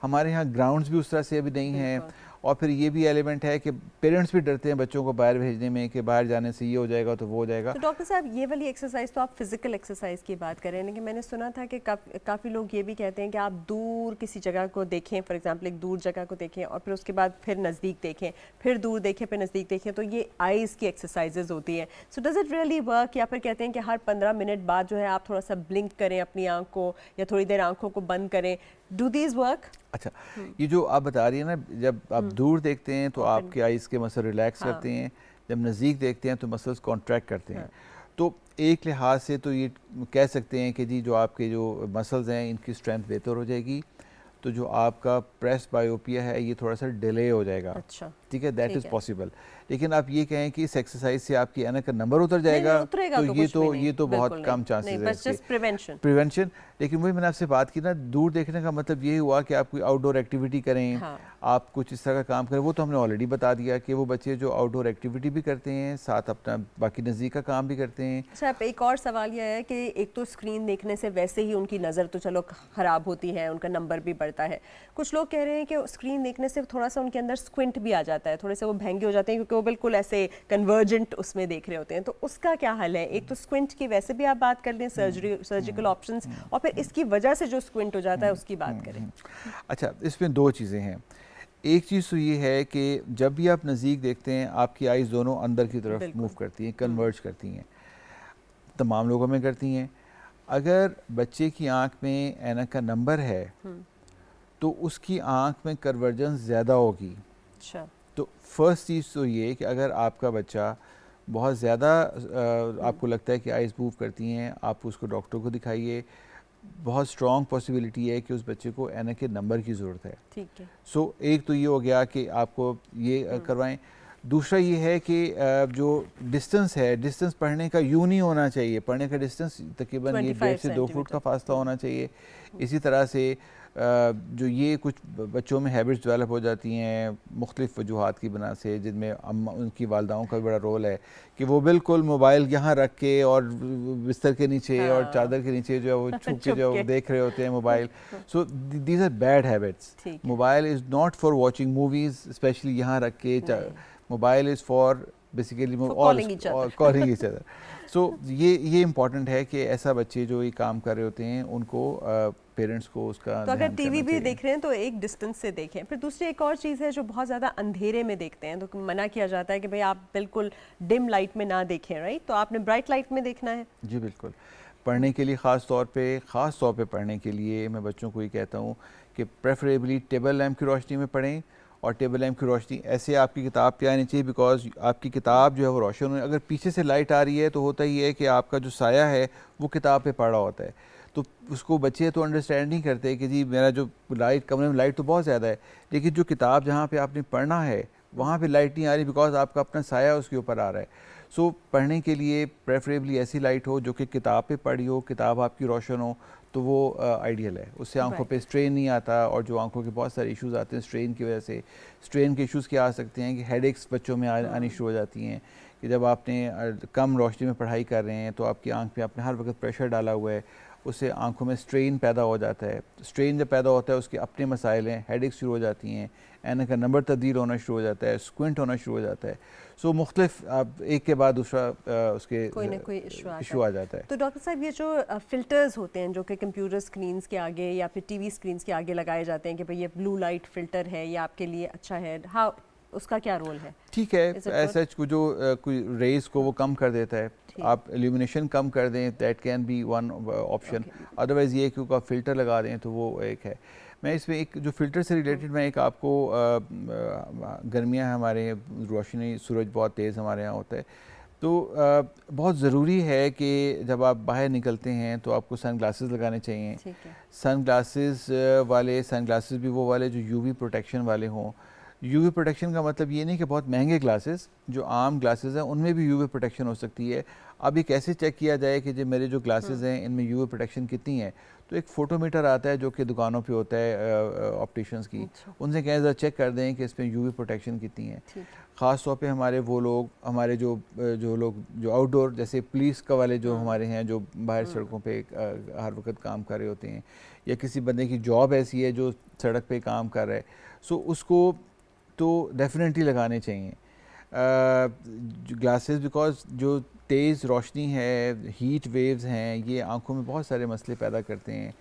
हमारे यहाँ ग्राउंड्स भी उस तरह से अभी नहीं हैं। और फिर ये भी एलिमेंट है कि पेरेंट्स भी डरते हैं बच्चों को बाहर भेजने में कि बाहर जाने से ये हो जाएगा तो वो हो जाएगा। तो डॉक्टर साहब ये वाली एक्सरसाइज तो आप फिजिकल एक्सरसाइज की बात कर रहे हैं, लेकिन मैंने सुना था कि काफ़ी लोग ये भी कहते हैं कि आप दूर किसी जगह को देखें, फॉर एग्जांपल एक दूर जगह को देखें और फिर उसके बाद फिर नज़दीक देखें, फिर दूर देखें, फिर नज़दीक देखें, तो ये आइज़ की एक्सरसाइजेज होती हैं। So does it really work? या फिर कहते हैं कि हर 15 मिनट बाद जो है आप थोड़ा सा ब्लिंक करें अपनी आँख को या थोड़ी देर आँखों को बंद करें? Do these work? अच्छा, ये जो आप बता रही हैं ना, जब आप दूर देखते हैं तो आपके आइज़ के मसल रिलैक्स करते हैं, जब नज़दीक देखते हैं तो मसल्स कॉन्ट्रैक्ट करते हैं। तो एक लिहाज से तो ये कह सकते हैं कि जी जो आपके जो मसल्स हैं इनकी स्ट्रेंथ बेहतर हो जाएगी, तो जो आपका प्रेस बायोपिया है ये थोड़ा सा डिले हो जाएगा। अच्छा, ठीक है, दैट इज़ पॉसिबल। लेकिन आप ये कहें कि इस एक्सरसाइज से आपकी ऐनक का नंबर उतर जाएगा, तो ये तो बहुत कम चांसेस है इसके। प्रिवेंशन। लेकिन वही मैंने आपसे बात की ना, दूर देखने का मतलब ये हुआ कि आप कोई आउटडोर एक्टिविटी करें, आप कुछ इस तरह का काम करें। वो तो हमने ऑलरेडी बता दिया कि वो बच्चे जो आउटडोर एक्टिविटी भी करते हैं, साथ अपना बाकी नज़दीक का काम भी करते हैं। अच्छा, एक और सवाल यह है कि एक तो स्क्रीन देखने से वैसे ही उनकी नज़र तो चलो ख़राब होती है, उनका नंबर भी बढ़ता है। कुछ लोग कह रहे हैं कि स्क्रीन देखने से थोड़ा सा उनके अंदर स्क्विंट भी आ जाता है, थोड़े से वो भैंगे हो जाते हैं क्योंकि वो बिल्कुल ऐसे कन्वर्जेंट उसमें देख रहे होते हैं। तो उसका क्या हल है? एक तो स्क्विंट की वैसे भी आप बात कर लें, सर्जिकल ऑप्शंस, और फिर इसकी वजह से जो स्क्विंट हो जाता है उसकी बात करें। अच्छा, इसमें दो चीज़ें हैं। एक चीज़ तो ये है कि जब भी आप नज़दीक देखते हैं आपकी आइज़ दोनों अंदर की तरफ मूव करती हैं, कन्वर्ज करती हैं, तमाम लोगों में करती हैं। अगर बच्चे की आँख में ऐनक का नंबर है तो उसकी आँख में कन्वर्जेंस ज़्यादा होगी। अच्छा। तो फर्स्ट चीज़ तो ये कि अगर आपका बच्चा बहुत ज़्यादा आपको लगता है कि आइज़ मूव करती हैं, आप उसको डॉक्टर को दिखाइए। बहुत स्ट्रॉन्ग पॉसिबिलिटी है कि उस बच्चे को ऐनक के नंबर की ज़रूरत है। ठीक है। सो एक तो ये हो गया कि आपको ये करवाएं। दूसरा ये है कि जो डिस्टेंस है, डिस्टेंस पढ़ने का यूँ नहीं होना चाहिए। पढ़ने का डिस्टेंस तकरीबन ये 1.5 से 2 फुट का फासला होना चाहिए। इसी तरह से जो ये कुछ बच्चों में हैबिट्स डेवलप हो जाती हैं मुख्तलिफ वजूहात की बना से, जिनमें उनकी वालदाओं का भी बड़ा रोल है कि वो बिल्कुल मोबाइल यहाँ रख के और बिस्तर के नीचे और चादर के नीचे जो है वो छुप के जो देख रहे होते हैं mobile. So these are bad habits. Mobile is not for watching movies, specially यहाँ रख के। Mobile is for basically calling each other. So ये इम्पॉर्टेंट है कि ऐसा बच्चे जो ये काम कर रहे होते हैं उनको पेरेंट्स को उसका तो अगर टीवी भी देख रहे हैं तो एक डिस्टेंस से देखें। फिर दूसरी एक और चीज़ है जो बहुत ज़्यादा अंधेरे में देखते हैं, तो मना किया जाता है कि भाई आप बिल्कुल डिम लाइट में ना देखें, राइट? तो आपने ब्राइट लाइट में देखना है। जी बिल्कुल। पढ़ने के लिए ख़ास तौर पे पढ़ने के लिए मैं बच्चों को ये कहता हूँ कि प्रेफरेबली टेबल लैम्प की रोशनी में पढ़ें। और टेबल लैम्प की रोशनी ऐसे आपकी किताब पे आनी चाहिए, बिकॉज आपकी किताब जो है वो रोशन, अगर पीछे से लाइट आ रही है तो होता ही है कि आपका जो साया है वो किताब पे पड़ रहा होता है। तो उसको बच्चे तो अंडरस्टैंड नहीं करते कि जी मेरा जो लाइट, कमरे में लाइट तो बहुत ज़्यादा है, लेकिन जो किताब जहाँ पे आपने पढ़ना है वहाँ पे लाइट नहीं आ रही, बिकॉज आपका अपना साया उसके ऊपर आ रहा है। सो पढ़ने के लिए प्रेफरेबली ऐसी लाइट हो जो कि किताब पे पढ़ी हो, किताब आपकी रोशन हो, तो वो आइडियल है। उससे आंखों पे स्ट्रेन नहीं आता, और जो आंखों के बहुत सारे इश्यूज आते हैं स्ट्रेन की वजह से, स्ट्रेन के इश्यूज़ क्या आ सकते हैं कि हेडेक्स बच्चों में आनी शुरू हो जाती हैं, कि जब आपने कम रोशनी में पढ़ाई कर रहे हैं तो आपकी आंख पे आपने हर वक्त प्रेशर डाला हुआ है, उससे आंखों में स्ट्रेन पैदा हो जाता है। स्ट्रेन जब पैदा होता है उसके अपने मसाइल हैं, हेडेक्स शुरू हो जाती हैं, ऐनक का नंबर तब्दील होना शुरू हो जाता है, स्क्विंट होना शुरू हो जाता है। सो मुख्तलिफ आप एक के बाद दूसरा उसके कोई ना कोई इशू आ जाता है। तो डॉक्टर साहब, ये जो फ़िल्टर्स होते हैं जो कि कंप्यूटर स्क्रीन्स के आगे या फिर टीवी स्क्रीन्स के आगे लगाए जाते हैं कि भाई ये ब्लू लाइट फ़िल्टर है, ये आपके लिए अच्छा है, हाँ, उसका क्या रोल है? ठीक है, ऐसा जो कोई रेज को वो कम कर देता है, आप इल्यूमिनेशन कम कर दें, that can be one option. Otherwise ये कि आप फ़िल्टर लगा दें तो वो एक है। मैं इसमें एक जो फ़िल्टर से रिलेटेड मैं एक आपको, गर्मियाँ हमारे रोशनी सूरज बहुत तेज़ हमारे यहाँ होता है, तो बहुत ज़रूरी है कि जब आप बाहर निकलते हैं तो आपको सन ग्लासेस लगाने चाहिए। सन ग्लासेस भी वो वाले जो यूवी प्रोटेक्शन वाले हों। यूवी प्रोटेक्शन का मतलब ये नहीं कि बहुत महंगे ग्लासेस, जो आम ग्लासेस हैं उनमें भी यूवी प्रोटेक्शन हो सकती है। अब ये कैसे चेक किया जाए कि जो मेरे जो ग्लासेस हैं इनमें यूवी प्रोटेक्शन कितनी है? तो एक फ़ोटोमीटर आता है जो कि दुकानों पे होता है ऑप्टिशियंस की, उनसे कहें ज़रा चेक कर दें कि इसमें यूवी प्रोटेक्शन कितनी है। ख़ास तौर पे हमारे वो लोग, हमारे जो आउटडोर, जैसे पुलिस का वाले जो हमारे हैं, जो बाहर सड़कों पे हर वक्त काम कर रहे होते हैं, या किसी बंदे की जॉब ऐसी है जो सड़क पे काम कर रहा है, सो उसको तो डेफिनेटली लगाने चाहिए ग्लासेस, बिकॉज जो तेज़ रोशनी है, हीट वेव्स हैं, ये आंखों में बहुत सारे मसले पैदा करते हैं,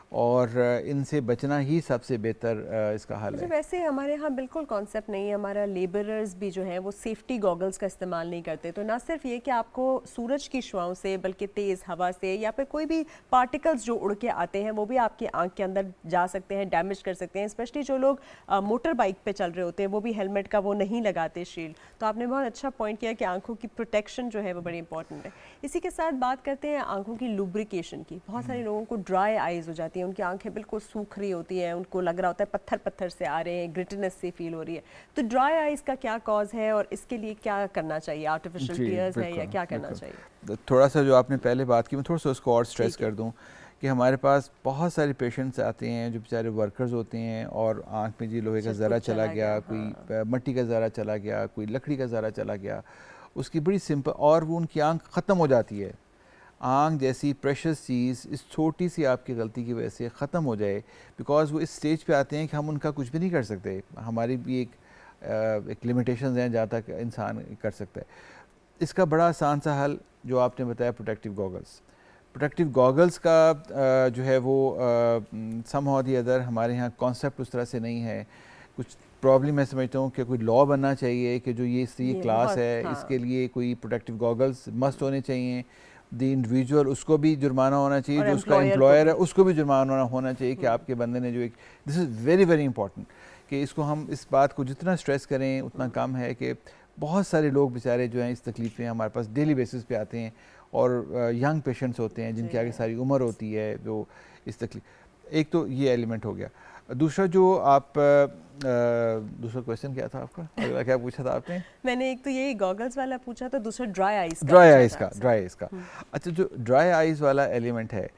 और इनसे बचना ही सबसे बेहतर इसका हल है। वैसे हमारे यहाँ बिल्कुल कॉन्सेप्ट नहीं है, हमारा लेबरर्स भी जो है वो सेफ्टी गॉगल्स का इस्तेमाल नहीं करते। तो ना सिर्फ ये कि आपको सूरज की शुआओं से, बल्कि तेज़ हवा से या फिर कोई भी पार्टिकल्स जो उड़ के आते हैं वो भी आपकी आंख के अंदर जा सकते हैं, डैमेज कर सकते हैं। स्पेशली जो लोग मोटर बाइक पे चल रहे होते हैं वो भी हेलमेट का वो नहीं लगाते शील्ड। तो आपने बहुत अच्छा पॉइंट किया कि आंखों की प्रोटेक्शन जो है वो बड़ी इंपॉर्टेंट है। इसी के साथ बात करते हैं आंखों की लुब्रिकेशन की। बहुत सारे लोगों को ड्राई आइज़ हो जाती है, उनकी आंखें बिल्कुल सूख रही होती हैं, उनको लग रहा होता है पत्थर पत्थर से आ रहे हैं, ग्रिटिनेस से फील हो रही है। तो ड्राई आइज़ का क्या कॉज है और इसके लिए क्या करना चाहिए? आर्टिफिशियल टीयर्स है या क्या करना चाहिए? थोड़ा सा जो आपने पहले बात की, मैं थोड़ा सा उसको और स्ट्रेस कर दूं कि हमारे पास बहुत सारे पेशेंट्स आते हैं जो बेचारे वर्कर्स होते हैं, और आँख में जी लोहे का ज़रा चला गया, कोई मट्टी का ज़रा चला गया, कोई लकड़ी का ज़रा चला गया, उसकी बड़ी सिंपल, और वो उनकी आँख ख़त्म हो जाती है। आँख जैसी प्रेशस चीज़ इस छोटी सी आपकी गलती की वजह से ख़त्म हो जाए, बिकॉज़ वो इस स्टेज पे आते हैं कि हम उनका कुछ भी नहीं कर सकते, हमारी भी एक लिमिटेशंस हैं जहाँ तक इंसान कर सकता है। इसका बड़ा आसान सा हल जो आपने बताया, प्रोटेक्टिव गॉगल्स। प्रोटेक्टिव गॉगल्स का जो है वो समहाउ द अदर हमारे यहाँ कॉन्सेप्ट उस तरह से नहीं है। कुछ प्रॉब्लम मैं समझता हूँ कि कोई लॉ बनना चाहिए कि जो ये क्लास है, इसके लिए कोई प्रोटेक्टिव गॉगल्स मस्ट होने चाहिए। द इंडिविजुअल, उसको भी जुर्माना होना चाहिए, जो उसका एम्प्लॉयर है उसको भी जुर्माना होना चाहिए कि आपके बंदे ने जो एक, this is very very important कि इसको हम इस बात को जितना स्ट्रेस करें उतना कम है कि बहुत सारे लोग बेचारे जो हैं इस तकलीफ़ में हमारे पास डेली बेसिस पे आते हैं, और यंग पेशेंट्स होते हैं जिनकी आगे सारी उम्र होती है, जो इस तकलीफ। एक तो ये एलिमेंट हो गया। दूसरा जो आप दूसरा क्वेश्चन क्या था आपका? अगला क्या पूछा था आपने? मैंने एक तो यही गॉगल्स वाला पूछा था, दूसरा ड्राई आइज़ का। अच्छा, जो ड्राई आइज़ वाला एलिमेंट है,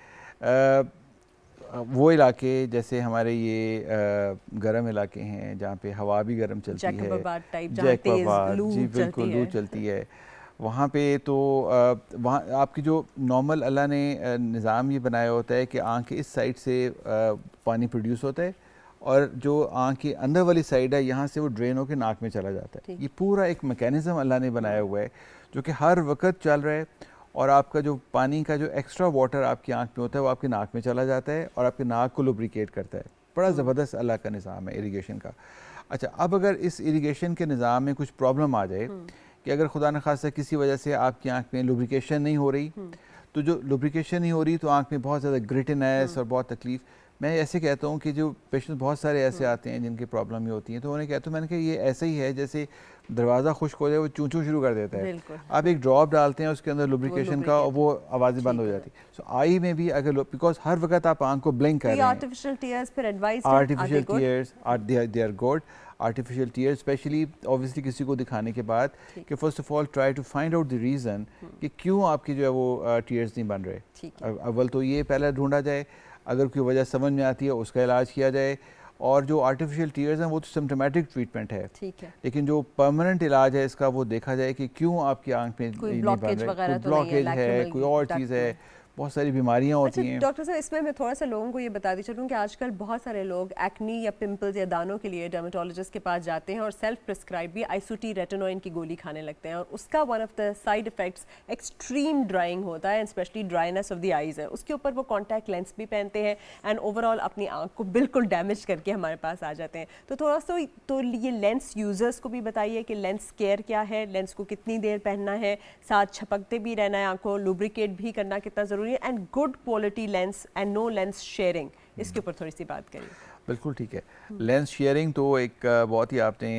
वो इलाके जैसे हमारे ये गर्म इलाके हैं जहाँ पे हवा भी गर्म चलती है, जी बिल्कुल, लू चलती है, वहाँ पे तो वहाँ आपकी जो नॉर्मल अल्लाह ने निज़ाम ये बनाया होता है कि आँख के इस साइड से पानी प्रोड्यूस होता है, और जो आँख की अंदर वाली साइड है यहाँ से वो ड्रेन होकर नाक में चला जाता है। ये पूरा एक मैकेनिज़्म अल्लाह ने बनाया हुआ है जो कि हर वक्त चल रहा है, और आपका जो पानी का जो एक्स्ट्रा वाटर आपकी आँख में होता है वो आपकी नाक में चला जाता है और आपकी नाक को लुब्रिकेट करता है। बड़ा ज़बरदस्त अल्लाह का निज़ाम है इरिगेशन का। अच्छा, अब अगर इस इरिगेशन के निज़ाम में कुछ प्रॉब्लम आ जाए कि अगर खुदा न खास्ता किसी वजह से आपकी आँख में लुब्रिकेशन नहीं हो रही, तो जो लुब्रिकेशन नहीं हो रही तो आँख में बहुत ज़्यादा ग्रिटिनेस और बहुत तकलीफ़, मैं ऐसे कहता हूँ कि जो पेशेंट बहुत सारे ऐसे आते हैं जिनकी प्रॉब्लम ये होती है, तो उन्हें कहता हूँ, मैंने कहा ये ऐसा ही है जैसे दरवाज़ा खुश्क हो जाए वो चूं चूं शुरू कर देता है। बिल्कुल। आप एक ड्रॉप डालते हैं उसके अंदर लुब्रिकेशन का, और lubricate वो आवाज़ें बंद हो ठीक है। जाती है। सो आई में भी अगर बिकॉज हर वक्त आप आंख को ब्लिंक कर तो ये रहे हैं, आर्टिफिशियल टीयर्स फिर advice artificial tears they are good. Artificial tears specially obviously किसी को दिखाने के बाद कि first of all try to find out the reason कि क्यों आपकी जो है वो टीयर्स नहीं बन रहे। ठीक है। अव्वल तो ये पहले ढूंढा जाए, अगर कोई वजह समझ में आती है उसका इलाज किया जाए। और जो आर्टिफिशियल टीयर्स हैं वो तो सिम्टोमेटिक ट्रीटमेंट है, ठीक है। लेकिन जो परमानेंट इलाज है इसका वो देखा जाए कि क्यों आपकी आंख में कोई नहीं बन ब्लॉकेज रहे, वगैरह कोई तो नहीं है, ब्लॉकेज है, lacrimal कोई और duct चीज़ में। है, बहुत सारी बीमारियां अच्छा होती हैं। डॉक्टर साहब, इसमें मैं थोड़ा सा लोगों को ये बताती चलूँ कि आजकल बहुत सारे लोग एक्नी या पिंपल्स या दानों के लिए डर्मेटोलॉजिस्ट के पास जाते हैं और सेल्फ प्रिस्क्राइब भी आइसोटी रेटिनोइन की गोली खाने लगते हैं, और उसका one of the side effects extreme drawing होता है, specially dryness of the eyes है। उसके ऊपर वो कॉन्टैक्ट लेंस भी पहनते हैं एंड ओवरऑल अपनी आंख को बिल्कुल डैमेज करके हमारे पास आ जाते हैं। तो थोड़ा सा तो ये लेंस यूज़र्स को भी बताइए कि लेंस केयर क्या है, लेंस को कितनी देर पहनना है, साथ छपकते भी रहना है, आंखों लुब्रिकेट भी करना कितना ज़रूरी है, and good quality lens and no lens sharing, इसके ऊपर थोड़ी सी बात करिए। बिल्कुल ठीक है। लेंस शेयरिंग तो एक बहुत ही आपने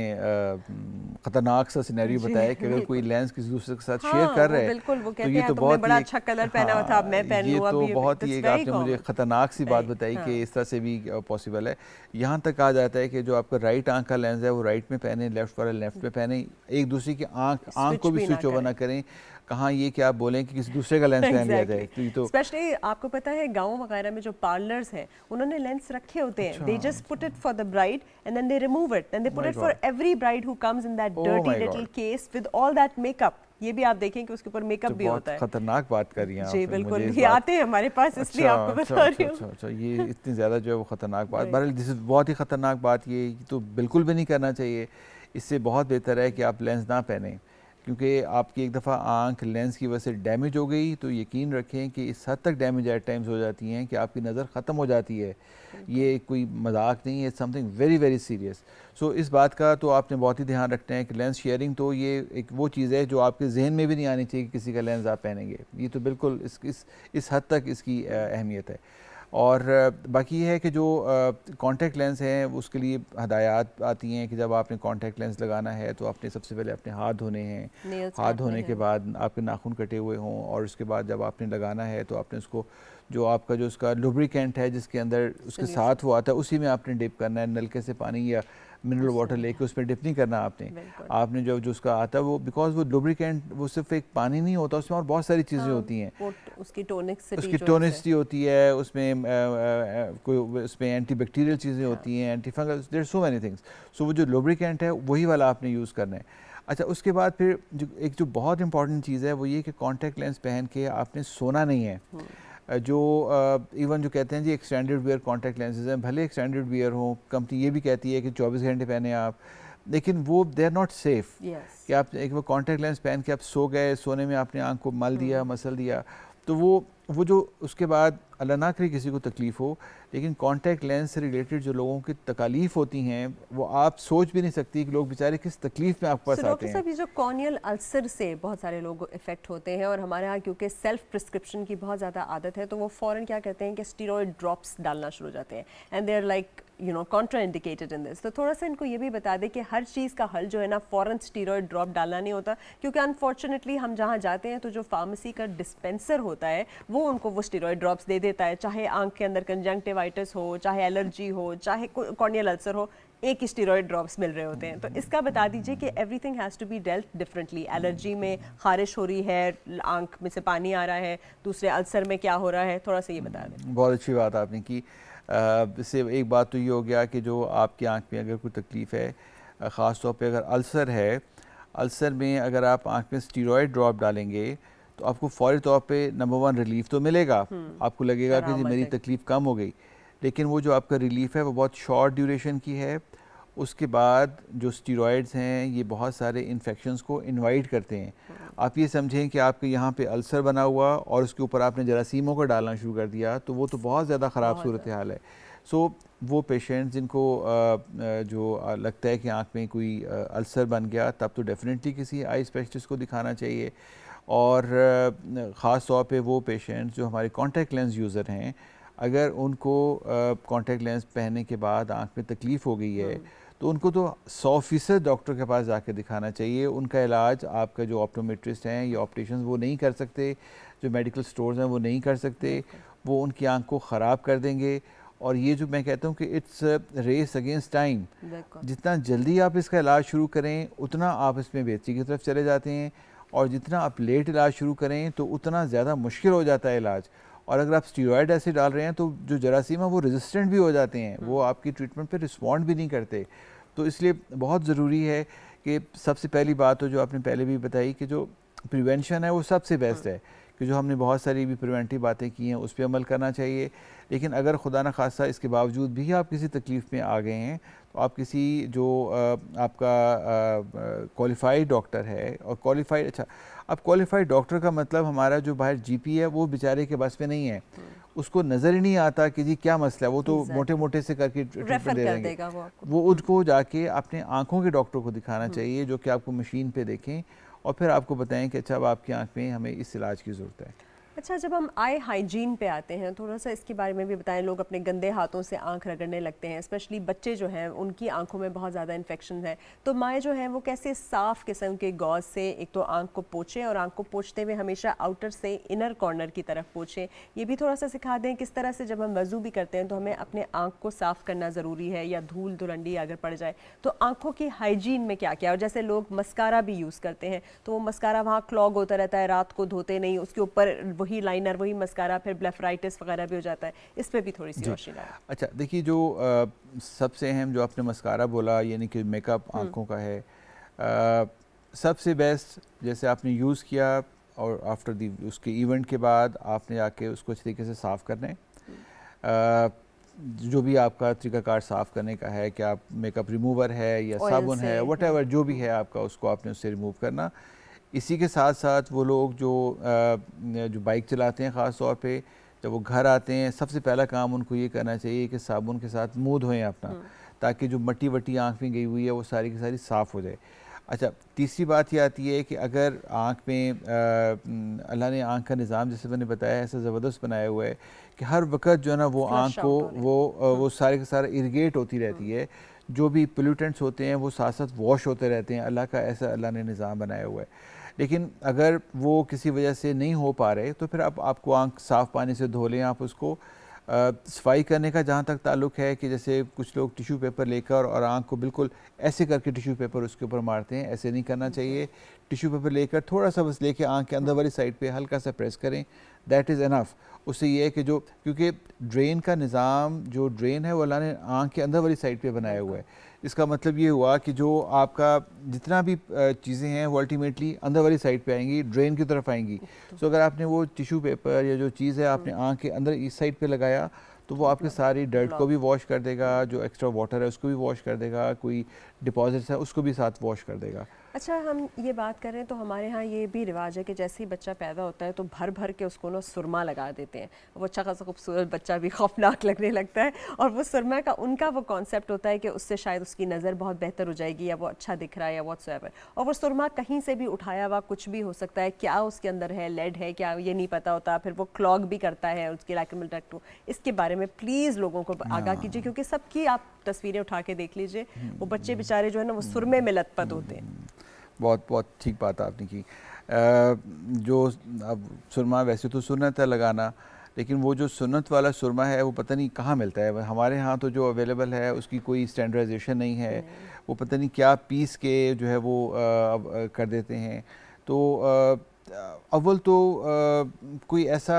ख़तरनाक सा सिनेरियो बताया कि अगर कोई लेंस किसी दूसरे के साथ शेयर कर रहा है, बिल्कुल वो तो कहते ये हैं तो तुमने बहुत बड़ा ही अच्छा कलर पहना हुआ था, अब मैं पहन ये लूँ, तो अब बहुत ही एक आपने मुझे ख़तरनाक सी बात बताई कि इस तरह से भी पॉसिबल है। यहाँ तक कहा जाता है कि जो आपका राइट आंख का लेंस है वो राइट में पहने, लेफ्ट वाला लेफ्ट में पहने, एक दूसरे की आंख को भी स्विच ओवर ना करें। कहाँ ये कि आप बोलें कि किसी दूसरे का लेंस पहन लिया जाए, तो ये तो स्पेशली आपको पता है गाँव वगैरह में जो पार्लर्स हैं उन्होंने लेंस रखे होते हैं, they just put it for the bride and then they remove it, then they put it for every bride who comes in that dirty little case with all that makeup. ये भी आप देखें कि उसके ऊपर मेकअप भी होता है। खतरनाक बात कर रही हैं आप। जी बिल्कुल, ये आते हैं हमारे पास, इसलिए आपको बता रही हूँ। अच्छा, ये इतनी ज़्यादा जो है वो ख़तरनाक बात, बहरहाल दिस बहुत ही ख़तरनाक बात, ये तो बिल्कुल भी नहीं करना चाहिए। इससे बहुत बेहतर है कि आप लेंस ना पहनें, क्योंकि आपकी एक दफ़ा आंख लेंस की वजह से डैमेज हो गई तो यकीन रखें कि इस हद तक डैमेज एट टाइम्स हो जाती हैं कि आपकी नज़र ख़त्म हो जाती है। ये कोई मजाक नहीं है, समथिंग वेरी वेरी सीरियस। सो इस बात का तो आपने बहुत ही ध्यान रखना है कि लेंस शेयरिंग तो ये एक वो चीज़ है जो आपके जहन में भी नहीं आनी चाहिए कि किसी का लेंस आप पहनेंगे। ये तो बिल्कुल इस हद तक इसकी अहमियत है। और बाकी ये है कि जो कॉन्टैक्ट लेंस हैं उसके लिए हदायत आती हैं कि जब आपने कॉन्टैक्ट लेंस लगाना है तो आपने सबसे पहले अपने हाथ धोने हैं, हाथ धोने के बाद आपके नाखून कटे हुए हों, और उसके बाद जब आपने लगाना है तो आपने उसको जो आपका जो उसका लुब्रिकेंट है जिसके अंदर उसके साथ वो आता है उसी में आपने डिप करना है। नलके से पानी या मिनरल वाटर लेके उसमें डिप नहीं करना आपने जो उसका आता है वो, बिकॉज वो लुब्रिकेंट वो सिर्फ एक पानी नहीं होता, उसमें और बहुत सारी चीज़ें होती हैं। उसकी टोनिसिटी होती है, उसमें कोई उसमें एंटीबैक्टीरियल चीज़ें होती हैं, anti fungal, there so many things. So वो जो लुब्रिकेंट है वही वाला आपने यूज़ करना है। अच्छा, उसके बाद फिर जो बहुत इंपॉर्टेंट चीज़ है वो ये कि कॉन्टैक्ट लेंस पहन के आपने सोना नहीं है। जो इवन जो कहते हैं जी एक्सटेंडेड वेयर कॉन्टैक्ट लेंसेज हैं, भले एक्सटेंडेड वेयर हो, कंपनी ये भी कहती है कि 24 घंटे पहने आप, लेकिन वो दे आर नॉट सेफ। कि आप एक वो कॉन्टैक्ट लेंस पहन के आप सो गए, सोने में आपने आंख को मल दिया, मसल दिया, तो वो जो उसके बाद अल्लाह ना करे किसी को तकलीफ़ हो, लेकिन कॉन्टैक्ट लेंस से रिलेटेड जो लोगों की तकालीफ होती हैं वो आप सोच भी नहीं सकती कि लोग बेचारे किस तकलीफ में आपके पास आते हैं। डॉक्टर साहब, ये जो कॉर्नियल अल्सर से बहुत सारे लोग इफेक्ट होते हैं, और हमारे यहाँ क्योंकि सेल्फ प्रिस्क्रिप्शन की बहुत ज़्यादा आदत है तो वो फ़ौरन क्या कहते हैं कि स्टीरॉयड ड्रॉप्स डालना शुरू हो जाते हैं, and they are like contraindicated in this. तो थोड़ा सा इनको ये भी बता दें कि हर चीज़ का हल जो है ना फ़ौरन स्टीरॉयड ड्रॉप डालना नहीं होता, क्योंकि अनफॉर्चुनेटली हम जहाँ जाते हैं तो जो फार्मेसी का डिस्पेंसर होता है वो उनको वो स्टीरॉयड ड्रॉप्स दे देता है, चाहे आंख के अंदर कंजंक्टिवाइटिस हो, चाहे एलर्जी हो, चाहे कॉर्नियल अल्सर हो, एक ही स्टीरॉयड ड्रॉप्स मिल रहे होते हैं। तो इसका बता दीजिए कि everything has to be dealt differently. Allergy में खारिश हो रही है, आंख में से पानी आ रहा है, दूसरे अल्सर में क्या हो रहा है, थोड़ा सा ये बता दें। बहुत अच्छी बात आपने की। इससे एक बात तो ये हो गया कि जो आपकी आंख में अगर कोई तकलीफ़ है, ख़ास तौर पे अगर अल्सर है, अल्सर में अगर आप आंख में स्टीरॉयड ड्रॉप डालेंगे तो आपको फ़ौरी तौर पे नंबर 1 रिलीफ तो मिलेगा, आपको लगेगा कि जी मेरी तकलीफ़ कम हो गई, लेकिन वो जो आपका रिलीफ है वो बहुत शॉर्ट ड्यूरेशन की है। उसके बाद जो स्टीरॉयड्स हैं ये बहुत सारे इन्फेक्शंस को इनवाइट करते हैं। आप ये समझें कि आपके यहाँ पे अल्सर बना हुआ और उसके ऊपर आपने जरासीमों को डालना शुरू कर दिया, तो वो तो बहुत ज़्यादा ख़राब सूरत हाल है। सो वो पेशेंट जिनको जो लगता है कि आँख में कोई अल्सर बन गया, तब तो डेफिनेटली किसी आई स्पेशलिस्ट को दिखाना चाहिए। और ख़ास तौर पे वो पेशेंट्स जो हमारे कॉन्टैक्ट लेंस यूज़र हैं, अगर उनको कॉन्टैक्ट लेंस पहनने के बाद आँख में तकलीफ़ हो गई है तो उनको तो 100% डॉक्टर के पास जाकर दिखाना चाहिए। उनका इलाज आपका जो ऑप्टोमेट्रिस्ट हैं या ऑप्टिशियंस वो नहीं कर सकते, जो मेडिकल स्टोर्स हैं वो नहीं कर सकते, वो उनकी आँख को ख़राब कर देंगे। और ये जो मैं कहता हूँ कि इट्स रेस अगेंस्ट टाइम, जितना जल्दी आप इसका इलाज शुरू करें उतना आप इसमें बेहतरी की तरफ चले जाते हैं, और जितना आप लेट इलाज शुरू करें तो उतना ज़्यादा मुश्किल हो जाता है इलाज। और अगर आप स्टीरॉयड ऐसे डाल रहे हैं तो जो जरासीम है वो रेजिस्टेंट भी हो जाते हैं, वो आपकी ट्रीटमेंट पे रिस्पॉन्ड भी नहीं करते। तो इसलिए बहुत ज़रूरी है कि सबसे पहली बात तो जो आपने पहले भी बताई कि जो प्रिवेंशन है वो सबसे बेस्ट है, कि जो हमने बहुत सारी भी प्रिवेंटिव बातें की हैं उस पर अमल करना चाहिए। लेकिन अगर खुदा न खास्ता इसके बावजूद भी आप किसी तकलीफ़ में आ गए हैं तो आप किसी जो आपका क्वालिफाइड डॉक्टर है, और क्वालिफाइड, अच्छा अब क्वालिफाइड डॉक्टर का मतलब हमारा जो बाहर जीपी है वो बेचारे के बस में नहीं है, उसको नज़र ही नहीं आता कि जी क्या मसला है, वो तो मोटे मोटे से करके ट्रीटमेंट दे देंगे। वो उनको जाके अपने आँखों के डॉक्टर को दिखाना चाहिए जो कि आपको मशीन पे देखें और फिर आपको बताएं कि अच्छा अब आपकी आँख में हमें इस इलाज की ज़रूरत है। अच्छा, जब हम आई हाइजीन पे आते हैं, थोड़ा सा इसके बारे में भी बताएं। लोग अपने गंदे हाथों से आंख रगड़ने लगते हैं, स्पेशली बच्चे जो हैं उनकी आंखों में बहुत ज़्यादा इन्फेक्शन है, तो माएँ जो हैं वो कैसे साफ़ किस्म के गॉज से एक तो आंख को पोंछें, और आंख को पोंछते हुए हमेशा आउटर से इनर कॉर्नर की तरफ पोंछें। ये भी थोड़ा सा सिखा दें किस तरह से जब हम वज़ू भी करते हैं तो हमें अपने आँख को साफ़ करना ज़रूरी है, या धूल धुलंडी अगर पड़ जाए तो आँखों की हाइजीन में क्या क्या। और जैसे लोग मस्कारा भी यूज़ करते हैं तो वो मस्कारा वहाँ क्लॉग होता रहता है, रात को धोते नहीं, उसके ऊपर वही लाइनर वही मस्कारा, फिर ब्लेफराइटिस वगैरह भी हो जाता है। इस पे भी थोड़ी सी रोशनी डालें। अच्छा देखिए, जो सबसे अहम जो आपने मस्कारा बोला यानी कि मेकअप आँखों का है, सबसे बेस्ट जैसे आपने यूज़ किया और आफ्टर दी उसके इवेंट के बाद आपने आके उसको अच्छी तरीके से साफ़ करना है। जो भी आपका तरीक़ाकार साफ़ करने का है, कि आप मेकअप रिमूवर है या साबुन है, वट जो भी है आपका, उसको आपने उससे रिमूव करना। इसी के साथ साथ वो लोग जो बाइक चलाते हैं ख़ास तौर पे, जब वो घर आते हैं सबसे पहला काम उनको ये करना चाहिए कि साबुन के साथ मुंह धोएं अपना, ताकि जो मट्टी वट्टी आँख में गई हुई है वो सारी की सारी साफ़ हो जाए। अच्छा, तीसरी बात ये आती है कि अगर आँख में अल्लाह ने आँख का निज़ाम जैसे मैंने बताया ऐसा ज़बरदस्त बनाया हुआ है कि हर वक्त जो है ना वो आँख को वो सारे का सारा इरिगेट होती रहती है, जो भी पोल्यूटेंट्स होते हैं वो साथ साथ वॉश होते रहते हैं। अल्लाह का ऐसा अल्लाह ने निज़ाम बनाया हुआ है। लेकिन अगर वो किसी वजह से नहीं हो पा रहे तो फिर आपको आँख साफ़ पानी से धो लें। आप उसको सफाई करने का जहाँ तक ताल्लुक़ है कि जैसे कुछ लोग टिश्यू पेपर लेकर और आँख को बिल्कुल ऐसे करके टिश्यू पेपर उसके ऊपर मारते हैं, ऐसे नहीं करना चाहिए। टिश्यू पेपर लेकर थोड़ा सा बस लेके आँख के अंदर वाली साइड पे हल्का सा प्रेस करें, दैट इज़ इनफ। उससे ये है कि जो, क्योंकि ड्रेन का निज़ाम, जो ड्रेन है वो अल्लाह ने आँख के अंदर वाली साइड पे बनाया हुआ है। इसका मतलब ये हुआ कि जो आपका जितना भी चीज़ें हैं वो अल्टीमेटली अंदर वाली साइड पे आएंगी, ड्रेन की तरफ आएंगी। सो अगर आपने वो टिश्यू पेपर या जो चीज़ है आपने आँख के अंदर इस साइड पे लगाया तो वो आपके सारी डर्ट को भी वॉश कर देगा, जो एक्स्ट्रा वाटर है उसको भी वॉश कर देगा, कोई डिपॉजिट्स है उसको भी साथ वॉश कर देगा। अच्छा, हम ये बात कर रहे हैं तो हमारे यहाँ ये भी रिवाज है कि जैसे ही बच्चा पैदा होता है तो भर भर के उसको ना सुरमा लगा देते हैं। वो अच्छा खासा खूबसूरत बच्चा भी खौफनाक लगने लगता है, और वो सुरमा का उनका वो कॉन्सेप्ट होता है कि उससे शायद उसकी नज़र बहुत बेहतर हो जाएगी, या वो अच्छा दिख रहा है, या व्हाट्सएवर। और वो सुरमा कहीं से भी उठाया हुआ कुछ भी हो सकता है, क्या उसके अंदर है, लेड है क्या, ये नहीं पता होता। फिर वो क्लॉग भी करता है उसकी लैक्रिमल डक्ट को। इसके बारे में प्लीज़ लोगों को आगाह कीजिए, क्योंकि सबकी आप तस्वीरें उठा के देख लीजिए, वो बच्चे बेचारे जो है ना वो सुरमे में लथपथ होते हैं। बहुत बहुत ठीक बात आपने की। जो अब सुरमा वैसे तो सुन्नत है लगाना, लेकिन वो जो सुन्नत वाला सुरमा है वो पता नहीं कहाँ मिलता है। हमारे यहाँ तो जो अवेलेबल है उसकी कोई स्टैंडर्डाइजेशन नहीं है, वो पता नहीं क्या पीस के जो है वो कर देते हैं। तो अव्वल तो कोई ऐसा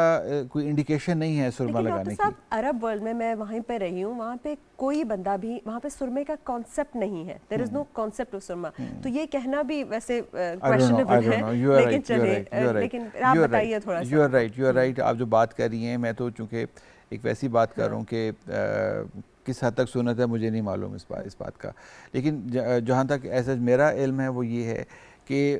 कोई इंडिकेशन नहीं है सुरमा लगाने की। अरब वर्ल्ड में मैं वहीं पे रही हूँ, वहाँ पे कोई बंदा भी वहाँ पे सुरमे का कॉन्सेप्ट नहीं है। There is no concept of surma. तो ये कहना भी वैसे क्वेश्चनेबल है, लेकिन चलिए, लेकिन आप बताइए थोड़ा सा। You are right. आप जो बात कर रही हैं, मैं तो चूँकि एक वैसी बात कर रहा हूँ कि किस हद तक सुन्नत है मुझे नहीं मालूम इस बात का, लेकिन जहाँ तक ऐसा मेरा इल्म है वो ये है कि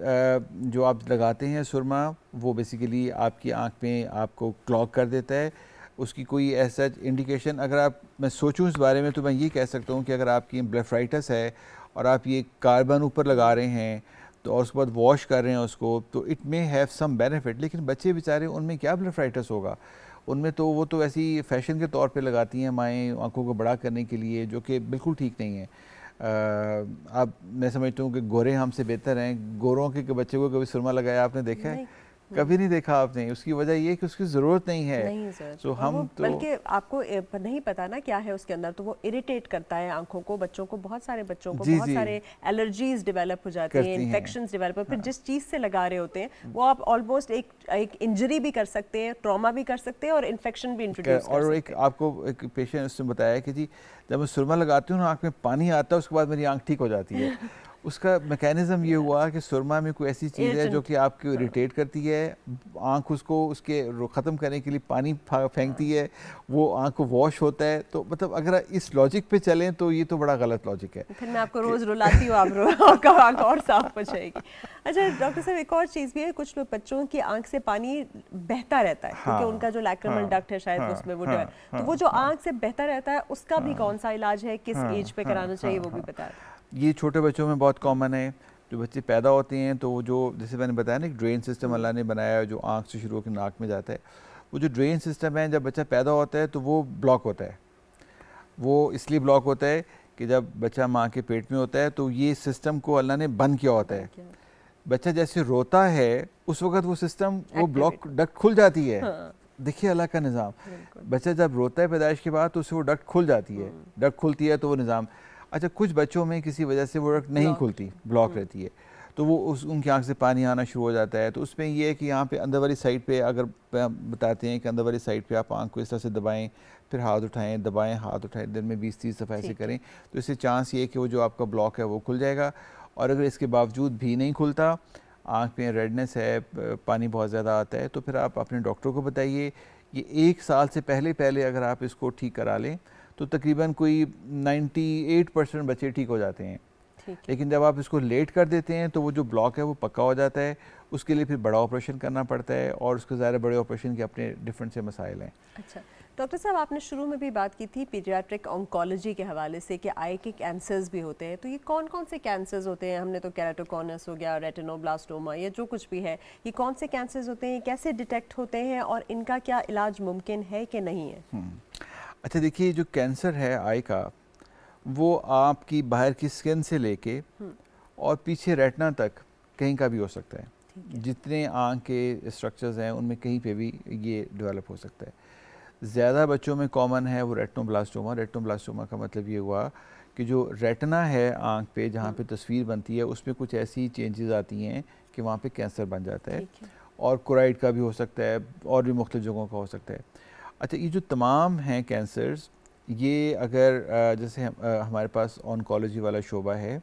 जो आप लगाते हैं सुरमा वो बेसिकली आपकी आँख में आपको क्लॉग कर देता है। उसकी कोई ऐसा इंडिकेशन अगर मैं सोचूं इस बारे में तो मैं ये कह सकता हूँ कि अगर आपकी ब्लेफराइटिस है और आप ये कार्बन ऊपर लगा रहे हैं तो और उसके बाद वॉश कर रहे हैं उसको, तो it may have some benefit. लेकिन बच्चे बेचारे उनमें क्या ब्लेफराइटिस होगा, उनमें तो वो तो ऐसी फैशन के तौर पे लगाती हैं माएँ आँखों को बड़ा करने के लिए, जो कि बिल्कुल ठीक नहीं है। अब मैं समझता हूँ कि गोरे हमसे बेहतर हैं। गोरों के बच्चे को कभी सुरमा लगाया आपने देखा है? नहीं, कभी नहीं देखा आपने। उसकी वजह ये है कि उसकी ज़रूरत नहीं है। नहीं ज़रूरत। सो और हम वो तो बल्कि आपको नहीं पता ना क्या है उसके अंदर, तो वो इरिटेट करता है आंखों को, बच्चों को, बहुत सारे बच्चों को जी, बहुत जी। सारे एलर्जीज डेवलप हो जाती हैं, करती हैं। इन्फेक्शंस डेवलप हो, फिर जिस चीज़ से लगा रहे होते हैं वो आप ऑलमोस्ट एक इंजरी भी कर सकते हैं, ट्रॉमा भी कर सकते हैं और इन्फेक्शन भी इंट्रोड्यूस कर और सकते एक हैं। आपको एक पेशेंट उसने बताया कि जी जब मैं सुरमा लगाती हूँ ना आँख में पानी आता है, उसके बाद मेरी आँख ठीक हो जाती है। उसका मैकेनिज्म ये हुआ कि सुरमा में कोई ऐसी चीज़ है जो Irritant, कि आपको इरिटेट करती है, आँख उसको उसके ख़त्म करने के लिए पानी फेंकती है, वो आँख को वॉश होता है। तो मतलब अगर इस लॉजिक पे चलें तो ये तो बड़ा गलत लॉजिक है। फिर मैं आपको रोज़ रुलाती हूँ, आपका आँख और साफ हो जाएगी। अच्छा डॉक्टर साहब, एक और चीज़ भी है, कुछ लोग बच्चों की आँख से पानी बहता रहता है क्योंकि उनका जो लैक्रिमल डक्ट है शायद उसमें वो तो वो जो आँख से बहता रहता है उसका भी कौन सा इलाज है, किस एज पे कराना चाहिए, वो भी बता दें। ये छोटे बच्चों में बहुत कॉमन है। जो बच्चे पैदा होते हैं तो वो जो जैसे मैंने बताया ना, एक ड्रेन सिस्टम अल्लाह ने बनाया है जो आँख से शुरू होकर नाक में जाता है। वो जो ड्रेन सिस्टम है जब बच्चा पैदा होता है तो वो ब्लॉक होता है। वो इसलिए ब्लॉक होता है कि जब बच्चा माँ के पेट में होता है तो ये सिस्टम को अल्लाह ने बंद किया होता है। बच्चा जैसे रोता है उस वक्त वो सिस्टम वो ब्लॉक डक्ट खुल जाती है। देखिए अल्लाह का निज़ाम। बच्चा जब रोता है पैदाइश के बाद तो उससे वो डक्ट खुल जाती है। डक्ट खुलती है तो वो निज़ाम। अच्छा, कुछ बच्चों में किसी वजह से वो डक्ट नहीं खुलती, ब्लॉक रहती है, तो वो उनकी आंख से पानी आना शुरू हो जाता है। तो उसमें ये है कि यहाँ पे अंदर वाली साइड पे अगर बताते हैं कि अंदर वाली साइड पे आप आंख को इस तरह से दबाएं, फिर हाथ उठाएं, दबाएं, हाथ उठाएं, दिन में 20-30 दफ़ा ऐसे करें, तो इससे चांस ये है कि वो जो आपका ब्लॉक है वो खुल जाएगा। और अगर इसके बावजूद भी नहीं खुलता, आँख में रेडनेस है, पानी बहुत ज़्यादा आता है, तो फिर आप अपने डॉक्टर को बताइए। ये 1 साल से पहले अगर आप इसको ठीक करा लें तो तकरीबन कोई 98% बच्चे ठीक हो जाते हैं। लेकिन जब आप इसको लेट कर देते हैं तो वो जो ब्लॉक है वो पक्का हो जाता है। उसके लिए फिर बड़ा ऑपरेशन करना पड़ता है और उसके ज़ाहिर बड़े ऑपरेशन के अपने डिफरेंट से मसाइल हैं। अच्छा डॉक्टर साहब, आपने शुरू में भी बात की थी पीडियाट्रिक ऑन्कोलॉजी के हवाले से कि आई के कैंसर्स भी होते हैं, तो ये कौन कौन से कैंसर्स होते हैं? हमने तो केराटोकॉनस हो गया, रेटिनोब्लास्टोमा, ये जो कुछ भी है, ये कौन से कैंसर्स होते हैं, कैसे डिटेक्ट होते हैं और इनका क्या इलाज मुमकिन है कि नहीं है? अच्छा देखिए, जो कैंसर है आई का वो आपकी बाहर की स्किन से लेके और पीछे रेटिना तक कहीं का भी हो सकता है। जितने आँख के स्ट्रक्चर्स हैं उनमें कहीं पे भी ये डेवलप हो सकता है। ज़्यादा बच्चों में कॉमन है वो रेटिनोब्लास्टोमा। रेटिनोब्लास्टोमा का मतलब ये हुआ कि जो रेटिना है आँख पे जहाँ पे तस्वीर बनती है उसमें कुछ ऐसी चेंजेस आती हैं कि वहाँ पे कैंसर बन जाता है। और कोराइड का भी हो सकता है और भी मुख्तलिफ जगहों का हो सकता है। अच्छा, ये जो तमाम हैं कैंसर्स, ये अगर जैसे हमारे पास ऑन्कोलॉजी वाला शोबा है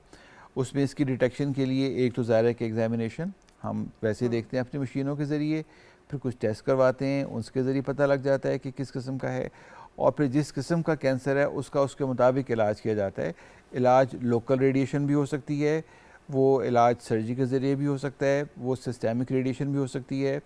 उसमें इसकी डिटेक्शन के लिए एक तो ज़ाहिर है कि एग्जामिनेशन हम वैसे देखते हैं अपनी मशीनों के ज़रिए, फिर कुछ टेस्ट करवाते हैं, उसके ज़रिए पता लग जाता है कि किस किस्म का है, और फिर जिस किस्म का कैंसर है उसका उसके मुताबिक इलाज किया जाता है। इलाज लोकल रेडिएशन भी हो सकती है, वो इलाज सर्जरी के ज़रिए भी हो सकता है, वो सिस्टेमिक रेडिएशन भी हो सकती है,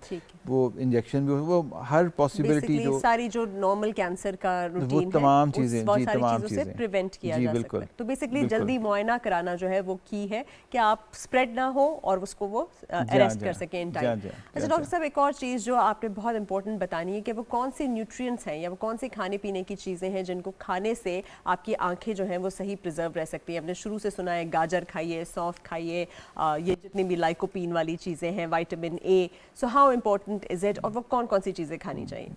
वो इंजेक्शन भी वो हर पॉसिबिलिटी जो सारी जो नॉर्मल कैंसर का रूटीन है तमाम चीज़ें बहुत सारी चीज़ों से प्रिवेंट किया जा सकता है। तो बेसिकली जल्दी मुआयना कराना जो है वो की है कि आप स्प्रेड ना हो और उसको वो अरेस्ट कर सकें इन टाइम। अच्छा डॉक्टर साहब, एक और चीज़ जो आपने बहुत इंपॉर्टेंट बतानी है कि वो कौन से न्यूट्रिएंट्स हैं या वो कौन से खाने पीने की चीज़ें हैं जिनको खाने से आपकी आंखें जो हैं वो सही प्रिजर्व रह सकती हैं। हमने शुरू से सुना है गाजर खाइए, सौंफ खाइए, ये जितनी भी लाइकोपीन वाली चीज़ें हैं, vitamin A, so how important is it और वो कौन कौन सी चीज़ें खानी चाहिए?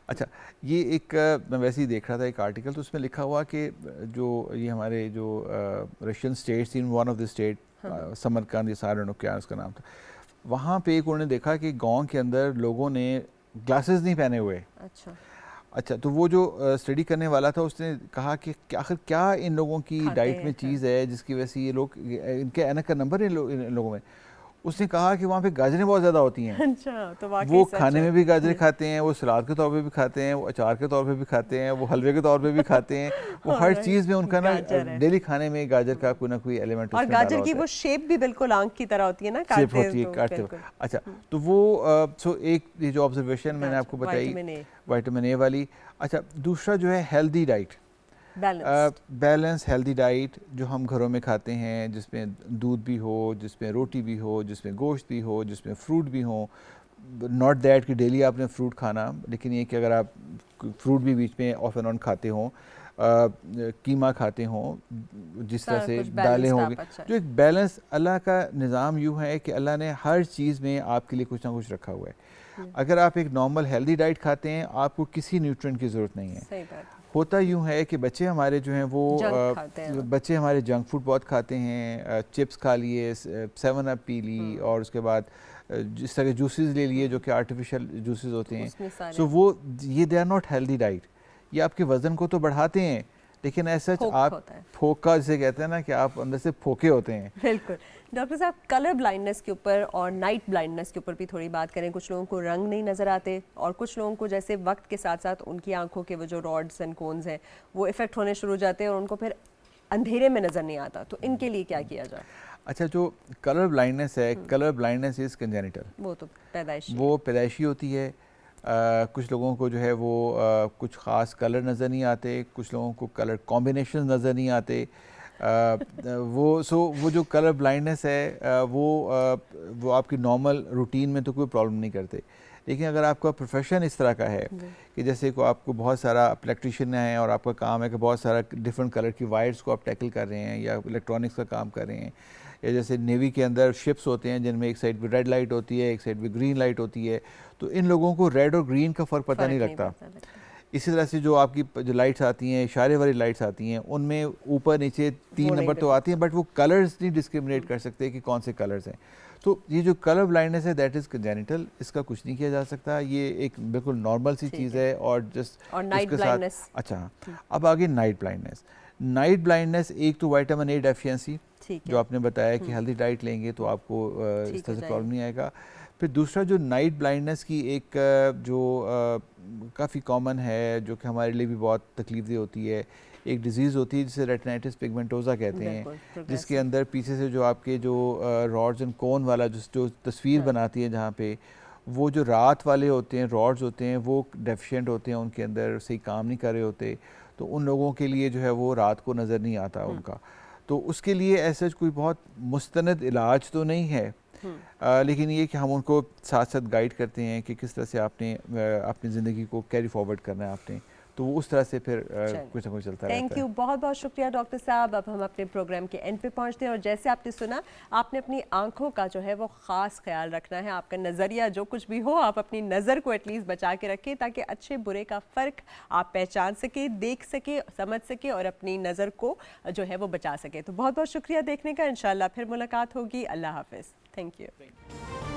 अच्छा, ये एक मैं वैसे ही देख रहा था एक आर्टिकल, तो उसमें लिखा हुआ कि जो ये हमारे जो Russian states in one of the state Samarkand या सारण क्या उसका नाम था, वहाँ पे एक उन्होंने देखा कि गांव के अंदर लोगों ने ग्लासेस नहीं पहने हुए। अच्छा, तो वो जो स्टडी करने वाला था उसने कहा कि आखिर क्या इन लोगों की डाइट में चीज़ है जिसकी वजह से ये लोग, इनके ऐनक का नंबर इन लोगों में। उसने कहा कि वहाँ पे गाजरें बहुत ज़्यादा होती हैं। अच्छा, तो वो खाने में भी गाजरें खाते हैं, वो सलाद के तौर पे भी खाते हैं, वो अचार के तौर पे भी खाते हैं, वो हलवे के तौर पे भी खाते हैं, वो हर चीज़ में उनका ना डेली खाने में गाजर का कोई ना कोई एलिमेंट और गाजर की वो शेप भी बिल्कुल आंख की तरह होती है ना, शेप होती है काटते हुए। अच्छा, तो वो सो एक ये जो ऑब्जर्वेशन मैंने आपको बताई विटामिन ए वाली। अच्छा, दूसरा जो है healthy diet, balance healthy diet जो हम घरों में खाते हैं, जिसमें दूध भी हो, जिसमें रोटी भी हो, जिसमें गोश्त भी हो, जिसमें फ्रूट भी हो, नॉट दैट कि डेली आपने फ्रूट खाना, लेकिन ये कि अगर आप फ्रूट भी बीच में ऑफ एंड ऑन खाते हों, कीमा खाते हों, जिस तरह सारा से कुछ दालें balanced होंगी, आप अच्छा जो एक बैलेंस, अल्लाह का निज़ाम यूँ है कि अल्लाह ने हर चीज़ में आपके लिए कुछ ना कुछ रखा हुआ है। अगर आप एक नॉर्मल हेल्दी डाइट खाते हैं, आपको किसी न्यूट्रिएंट की ज़रूरत नहीं है। सही बात है। होता यूँ है कि बच्चे हमारे जो हैं वो जंक खाते हैं। बच्चे हमारे जंक फूड बहुत खाते हैं, चिप्स खा लिए, 7 अप पी ली, और उसके बाद जिस तरह के जूसेस ले लिए जो कि आर्टिफिशियल जूसेस होते हैं। उसमें सारे सो वो ये they are not healthy diet. ये आपके वज़न को तो बढ़ाते हैं, लेकिन ऐसा फोक आप होता है। फोका जिसे कहते हैं ना, कि आप अंदर से फोके होते हैं। बिल्कुल। डॉक्टर साहब, कलर ब्लाइंडनेस के ऊपर और नाइट ब्लाइंडनेस के ऊपर भी थोड़ी बात करें। कुछ लोगों को रंग नहीं नज़र आते, और कुछ लोगों को जैसे वक्त के साथ साथ उनकी आंखों के वो जो रॉड्स एंड कोन्स हैं वो इफेक्ट होने शुरू हो जाते हैं और उनको फिर अंधेरे में नज़र नहीं आता। तो इनके लिए क्या किया जाए? अच्छा, जो कलर ब्लाइंडनेस है, कलर ब्लाइंडनेस इज़ कंजेनिटल, वो तो पैदाइशी वो पैदाइशी होती है। कुछ लोगों को जो है वो कुछ ख़ास कलर नज़र नहीं आते, कुछ लोगों को कलर कॉम्बिनेशन नज़र नहीं आते। वो जो कलर ब्लाइंडनेस है वो आपकी नॉर्मल रूटीन में तो कोई प्रॉब्लम नहीं करते, लेकिन अगर आपका प्रोफेशन इस तरह का है कि जैसे को आपको बहुत सारा इलेक्ट्रिशियन है और आपका काम है कि बहुत सारा डिफरेंट कलर की वायर्स को आप टैकल कर रहे हैं, या इलेक्ट्रॉनिक्स का काम कर रहे हैं, या जैसे नेवी के अंदर शिप्स होते हैं जिनमें एक साइड पे रेड लाइट होती है, एक साइड पे ग्रीन लाइट होती है, तो इन लोगों को रेड और ग्रीन का फ़र्क पता नहीं लगता। इसी तरह से जो आपकी जो लाइट्स आती हैं, इशारे वाली लाइट्स आती हैं, उनमें ऊपर नीचे 3 नंबर तो आती हैं, बट वो कलर्स नहीं डिस्क्रिमिनेट कर सकते कि कौन से कलर्स हैं। तो ये जो कलर ब्लाइंडनेस है, दैट इज़ कंजेनिटल, इसका कुछ नहीं किया जा सकता, ये एक बिल्कुल नॉर्मल सी चीज़ है। और जस्ट और नाइट ब्लाइंडनेस। अच्छा, अब आगे नाइट ब्लाइंडनेस। नाइट ब्लाइंडनेस, एक तो विटामिन ए डेफिशिएंसी, जो आपने बताया कि हेल्दी डाइट लेंगे तो आपको इस तरह से प्रॉब्लम नहीं आएगा। फिर दूसरा जो नाइट ब्लाइंडनेस की एक जो काफ़ी कॉमन है, जो कि हमारे लिए भी बहुत तकलीफदेह होती है, एक डिजीज़ होती है जिसे रेटिनाइटिस पिगमेंटोसा कहते हैं, जिसके अंदर पीछे से जो आपके जो रॉड्स एंड कोन वाला जो तस्वीर बनाती है, जहाँ पे वो जो रात वाले होते हैं रॉड्स होते हैं वो डेफिशिएंट होते हैं, उनके अंदर सही काम नहीं कर रहे होते, तो उन लोगों के लिए जो है वो रात को नज़र नहीं आता उनका। तो उसके लिए ऐसा कोई बहुत मुस्तनद इलाज तो नहीं है, लेकिन ये कि हम उनको साथ साथ गाइड करते हैं कि किस तरह से आपने अपनी ज़िंदगी को कैरी फॉरवर्ड करना है आपने, तो वो उस तरह से फिर कुछ ना कुछ चलता रहता है। थैंक यू, बहुत बहुत शुक्रिया डॉक्टर साहब। अब हम अपने प्रोग्राम के एंड पे पहुंचते हैं, और जैसे आपने सुना, आपने अपनी आंखों का जो है वो ख़ास ख्याल रखना है। आपका नज़रिया जो कुछ भी हो, आप अपनी नज़र को एटलीस्ट बचा के रखें, ताकि अच्छे बुरे का फ़र्क आप पहचान सके, देख सके, समझ सके, और अपनी नज़र को जो है वो बचा सके। तो बहुत बहुत शुक्रिया देखने का। इंशाल्लाह फिर मुलाकात होगी। अल्लाह हाफिज़। Thank you.